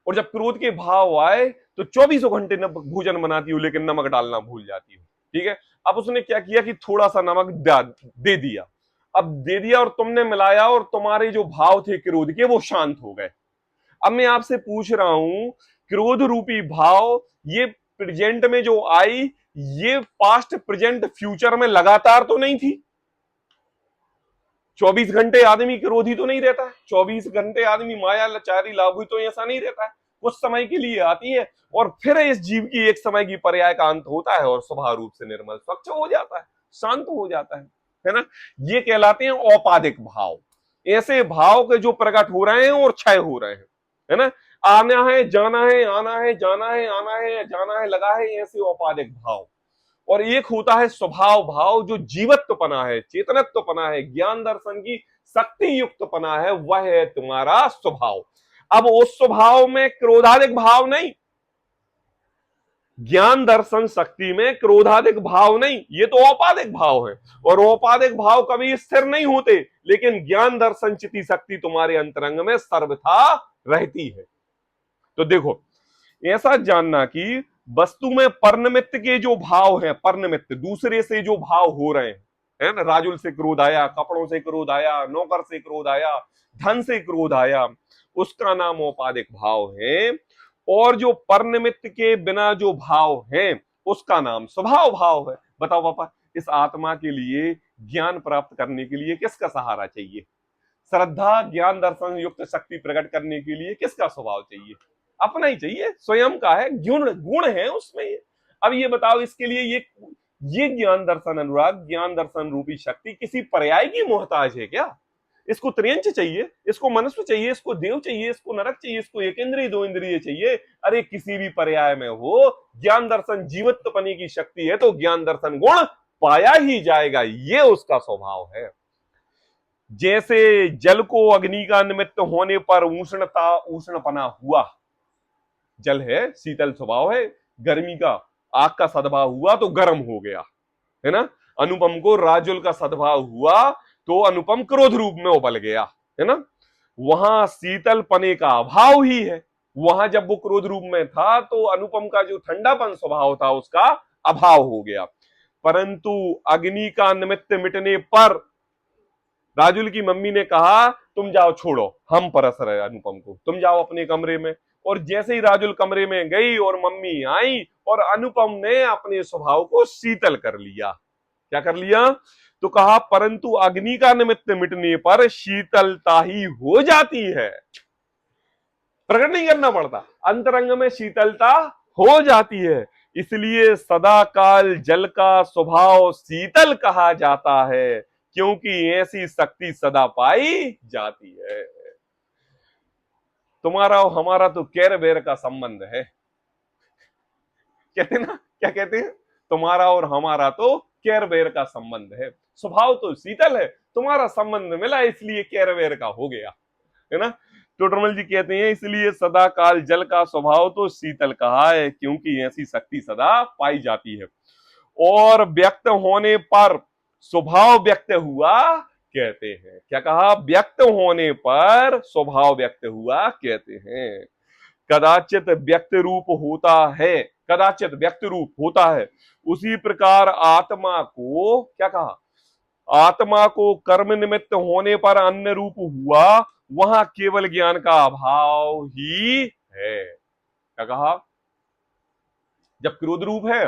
S1: और जब क्रोध के भाव आए तो 24 घंटे भोजन बनाती हो लेकिन नमक डालना भूल जाती हो, ठीक है। अब उसने क्या किया कि थोड़ा सा नमक दे दिया, अब दे दिया और तुमने मिलाया, और तुम्हारे जो भाव थे क्रोध के वो शांत हो गए। अब मैं आपसे पूछ रहा हूं, क्रोध रूपी भाव ये प्रेजेंट में जो आई, ये पास्ट प्रेजेंट फ्यूचर में लगातार तो नहीं थी? 24 घंटे आदमी क्रोधी तो नहीं रहता है, 24 घंटे आदमी माया लाचारी लाभुई तो ऐसा नहीं रहता है, कुछ समय के लिए आती है और फिर इस जीव की एक समय की पर्याय का अंत होता है और स्वभाव रूप से निर्मल स्वच्छ हो जाता है, शांत हो जाता है ना। ये कहलाते हैं औपाधिक भाव। ऐसे भाव के जो प्रकट हो रहे हैं और क्षय हो रहे हैं, है ना। आना है जाना है, आना है जाना है, आना है जाना है लगा है, ऐसे औपाधिक भाव। और एक होता है स्वभाव भाव, जो जीवत्वपना है, चेतनत्वपना है, ज्ञान दर्शन की शक्ति युक्तपना है, वह है तुम्हारा स्वभाव। अब उस स्वभाव में क्रोधाधिक भाव नहीं, ज्ञान दर्शन शक्ति में क्रोधाधिक भाव नहीं, ये तो औपाधिक भाव है। और औपाधिक भाव कभी स्थिर नहीं होते, लेकिन ज्ञान दर्शन चिति शक्ति तुम्हारे अंतरंग में सर्वथा रहती है। तो देखो, ऐसा जानना कि वस्तु में परनिमित्त के जो भाव हैं, परनिमित्त दूसरे से जो भाव हो रहे हैं, है ना, राजुल से क्रोध आया, कपड़ों से क्रोध आया, नौकर से क्रोध आया, धन से क्रोध आया, उसका नाम औपाधिक भाव है। और जो परनिमित्त के बिना जो भाव है, उसका नाम स्वभाव भाव है। बताओ पापा, इस आत्मा के लिए ज्ञान प्राप्त करने के लिए किसका सहारा चाहिए? श्रद्धा ज्ञान दर्शन युक्त शक्ति प्रकट करने के लिए किसका स्वभाव चाहिए? अपना ही चाहिए, स्वयं का है, गुण है उसमें ये। अब ये बताओ, इसके लिए ये ज्ञान दर्शन अनुराग, ज्ञान दर्शन रूपी शक्ति किसी पर्याय की मोहताज है क्या? इसको त्रियंच चाहिए, इसको मनुष्य चाहिए, इसको देव चाहिए, इसको नरक चाहिए, इसको एक इंद्रिय दो इंद्रिय चाहिए? अरे किसी भी पर्याय में हो, ज्ञान दर्शन जीवत्वपने की शक्ति है तो ज्ञान दर्शन गुण पाया ही जाएगा, ये उसका स्वभाव है। जैसे जल को अग्नि का निमित्त होने पर उष्णपना हुआ, जल है शीतल स्वभाव है, गर्मी का आग का सद्भाव हुआ तो गर्म हो गया, है ना। अनुपम को राजुल का सद्भाव हुआ तो अनुपम क्रोध रूप में उबल गया, है ना। वहां शीतल पने का अभाव ही है, वहां जब वो क्रोध रूप में था तो अनुपम का जो ठंडापन स्वभाव था उसका अभाव हो गया। परंतु अग्नि का निमित्त मिटने पर राजुल की मम्मी ने कहा तुम जाओ, छोड़ो, हम परस रहे अनुपम को, तुम जाओ अपने कमरे में। और जैसे ही राजुल कमरे में गई और मम्मी आई, और अनुपम ने अपने स्वभाव को शीतल कर लिया। क्या कर लिया? तो कहा परंतु अग्नि का निमित्त मिटने पर शीतलता ही हो जाती है, प्रकट नहीं करना पड़ता, अंतरंग में शीतलता हो जाती है। इसलिए सदा काल जल का स्वभाव शीतल कहा जाता है, क्योंकि ऐसी शक्ति सदा पाई जाती है। तुम्हारा और हमारा तो कैर बेर का संबंध है, कहते ना, क्या कहते हैं, तुम्हारा और हमारा तो कैर बेर का संबंध है। स्वभाव तो शीतल है, तुम्हारा संबंध मिला इसलिए कैर बेर का हो गया, है ना। टोटरमल जी कहते हैं इसलिए सदा काल जल का स्वभाव तो शीतल कहा है, क्योंकि ऐसी शक्ति सदा पाई जाती है। और व्यक्त होने पर स्वभाव व्यक्त हुआ कहते हैं। क्या कहा? व्यक्त होने पर स्वभाव व्यक्त हुआ कहते हैं। कदाचित व्यक्त रूप होता है, कदाचित व्यक्त रूप होता है, उसी प्रकार आत्मा को, क्या कहा, आत्मा को कर्म निमित्त होने पर अन्य रूप हुआ, वहां केवल ज्ञान का अभाव ही है। क्या कहा? जब क्रोध रूप है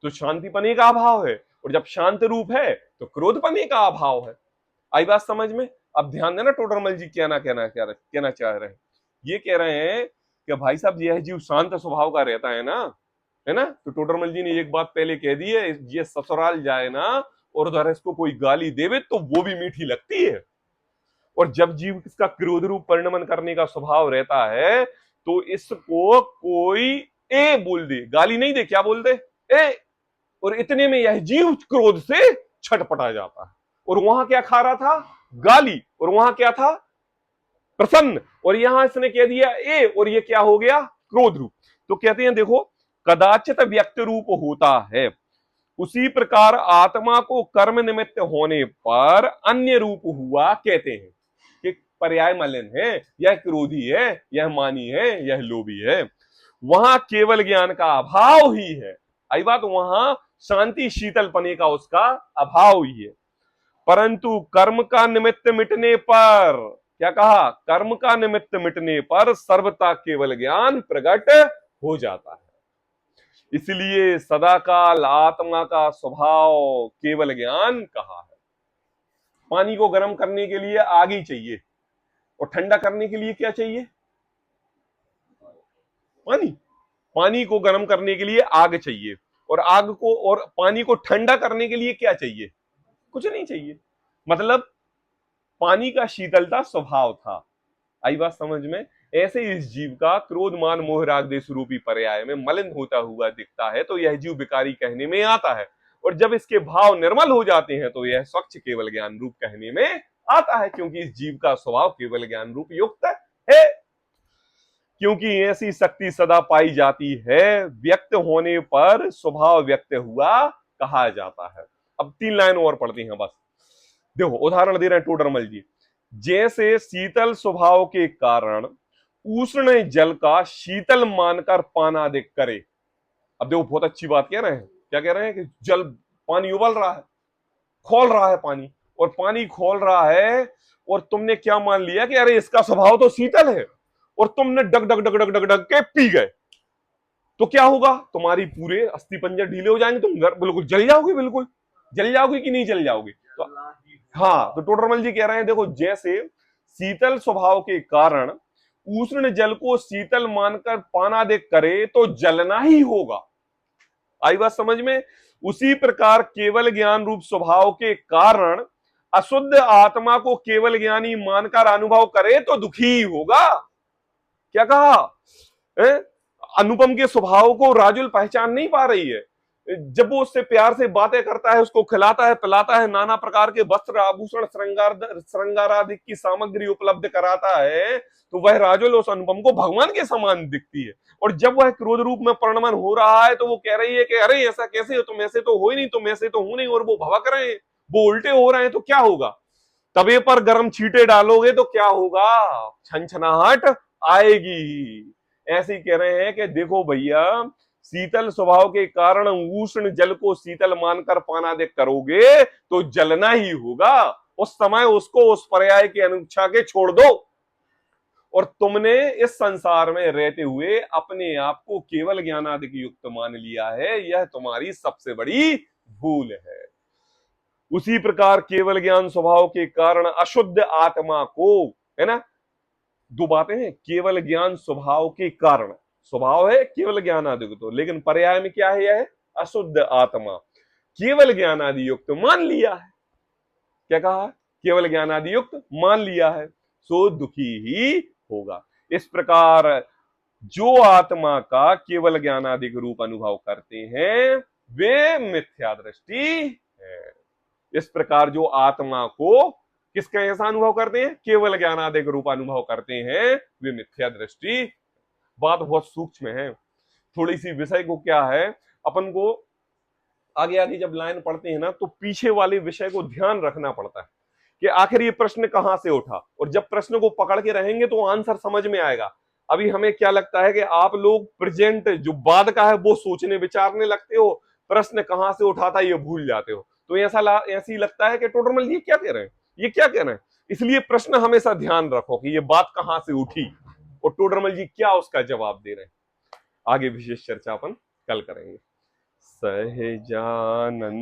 S1: तो शांति पने का अभाव है, और जब शांत रूप है तो क्रोध पने का अभाव है। आई बात समझ में? अब ध्यान देना टोडरमल जी कहना चाह रहे हैं। ये कह रहे हैं कि भाई साहब यह जीव शांत स्वभाव का रहता है ना, है ना। तो टोडरमल जी ने एक बात पहले कह दी है, ये ससुराल जाए ना और उधर इसको कोई गाली देवे तो वो भी मीठी लगती है। और जब जीव इसका क्रोध रूप परिणमन करने का स्वभाव रहता है तो इसको कोई ए बोल दे, गाली नहीं दे, क्या बोल दे, ए, और इतने में यह जीव क्रोध से छटपटा जाता है। और वहां क्या खा रहा था? गाली। और वहां क्या था? प्रसन्न। और यहां इसने कह दिया ए, और ये क्या हो गया? क्रोध रूप। तो कहते हैं देखो, कदाचित व्यक्त रूप होता है, उसी प्रकार आत्मा को कर्म निमित्त होने पर अन्य रूप हुआ कहते हैं। कि पर्याय मलिन है, यह क्रोधी है, यह मानी है, यह लोभी है, वहां केवल ज्ञान का अभाव ही है। आई बात, वहां शांति शीतलपने का उसका अभाव ही है। परंतु कर्म का निमित्त मिटने पर, क्या कहा, कर्म का निमित्त मिटने पर सर्वथा केवल ज्ञान प्रकट हो जाता है। इसलिए सदाकाल आत्मा का स्वभाव केवल ज्ञान कहा है। पानी को गर्म करने के लिए आग ही चाहिए, और ठंडा करने के लिए क्या चाहिए? पानी। पानी को गर्म करने के लिए आग चाहिए, और आग को और पानी को ठंडा करने के लिए क्या चाहिए? कुछ नहीं चाहिए। मतलब पानी का शीतलता स्वभाव था। आई बात समझ में? ऐसे इस जीव का क्रोध मान मोह राग देश रूपी पर्याय में मलिन होता हुआ दिखता है तो यह जीव विकारी कहने में आता है, और जब इसके भाव निर्मल हो जाते हैं तो यह स्वच्छ केवल ज्ञान रूप कहने में आता है, क्योंकि इस जीव का स्वभाव केवल ज्ञान रूप युक्त है। क्योंकि ऐसी शक्ति सदा पाई जाती है, व्यक्त होने पर स्वभाव व्यक्त हुआ कहा जाता है। अब 3 लाइन और पढ़ते हैं बस। देखो उदाहरण दे रहे हैं टोडरमल जी। जैसे शीतल स्वभाव के कारण उष्ण जल का शीतल मानकर पानादिक करे। अब देखो बहुत अच्छी बात कह रहे हैं। क्या कह रहे हैं? कि जल, पानी उबल रहा है, खोल रहा है पानी, और पानी खोल रहा है, और तुमने क्या मान लिया कि अरे इसका स्वभाव तो शीतल है, और तुमने डग डग डग डग डग डग के पी गए, तो क्या होगा? तुम्हारी पूरे अस्थि पंजर ढीले हो जाएंगे, तुम बिल्कुल जल जाओगे। बिल्कुल जल जाओगे कि नहीं जल जाओगे? तो हाँ, तो टोडरमल जी कह रहे हैं देखो, जैसे शीतल स्वभाव के कारण उष्ण जल को शीतल मानकर पानादिक करे तो जलना ही होगा। आई बात समझ में? उसी प्रकार केवल ज्ञान रूप स्वभाव के कारण अशुद्ध आत्मा को केवल ज्ञानी मानकर अनुभव करे तो दुखी ही होगा। क्या कहा? अनुपम के स्वभाव को राजुल पहचान नहीं पा रही है। जब वो उससे प्यार से बातें करता है, उसको खिलाता है, पिलाता है, नाना प्रकार के वस्त्र आभूषण श्रृंगारादि की सामग्री उपलब्ध कराता है, तो वह राजुल उस अनुपम को भगवान के समान दिखती है। और जब वह क्रोध रूप में प्रणमन हो रहा है तो वो कह रही है कि अरे ऐसा कैसे हो तुम, ऐसे तो हो ही नहीं, तुम ऐसे तो हो नहीं, और वो भवक रहे हैं, वो उल्टे हो रहे हैं, तो क्या होगा? तवे पर गर्म छींटे डालोगे तो क्या होगा? छनछनाहट आएगी। ऐसे ही कह रहे हैं कि देखो भैया, शीतल स्वभाव के कारण उष्ण जल को शीतल मानकर पानादिक करोगे तो जलना ही होगा। उस समय उसको उस पर्याय की अनुच्छा के छोड़ दो, और तुमने इस संसार में रहते हुए अपने आप को केवल ज्ञानादिक युक्त मान लिया है, यह तुम्हारी सबसे बड़ी भूल है। उसी प्रकार केवल ज्ञान स्वभाव के कारण अशुद्ध आत्मा को, है ना, 2 बातें हैं। केवल ज्ञान स्वभाव के कारण, स्वभाव है केवल ज्ञान आदि तो, लेकिन पर्याय में क्या है? यह है अशुद्ध आत्मा, केवल ज्ञान आदि युक्त मान लिया है। क्या कहा? केवल ज्ञान आदि युक्त मान लिया है, सो दुखी ही होगा। इस प्रकार जो आत्मा का केवल ज्ञानादिक रूप अनुभव करते हैं वे मिथ्या दृष्टि है। इस प्रकार जो आत्मा को किसका ऐसा अनुभव करते हैं? केवल ज्ञानादिक रूप अनुभव करते हैं, वे मिथ्या दृष्टि। बात बहुत सूक्ष्म है। थोड़ी सी विषय को क्या है, अपन को आगे आगे जब लाइन पढ़ते हैं ना, तो पीछे वाले विषय को ध्यान रखना पड़ता है कि आखिर ये प्रश्न कहां से उठा, और जब प्रश्न को पकड़ के रहेंगे तो आंसर समझ में आएगा। अभी हमें क्या लगता है कि आप लोग प्रेजेंट जो बाद का है वो सोचने विचारने लगते हो, प्रश्न कहां से उठा था ये भूल जाते हो। तो ऐसी लगता है कि टोडरमल ये क्या कह रहे हैं, ये क्या कह रहे हैं। इसलिए प्रश्न हमेशा ध्यान रखो कि ये बात कहां से उठी और टोडरमल जी क्या उसका जवाब दे रहे हैं। आगे विशेष चर्चा अपन कल करेंगे। सहजानंदी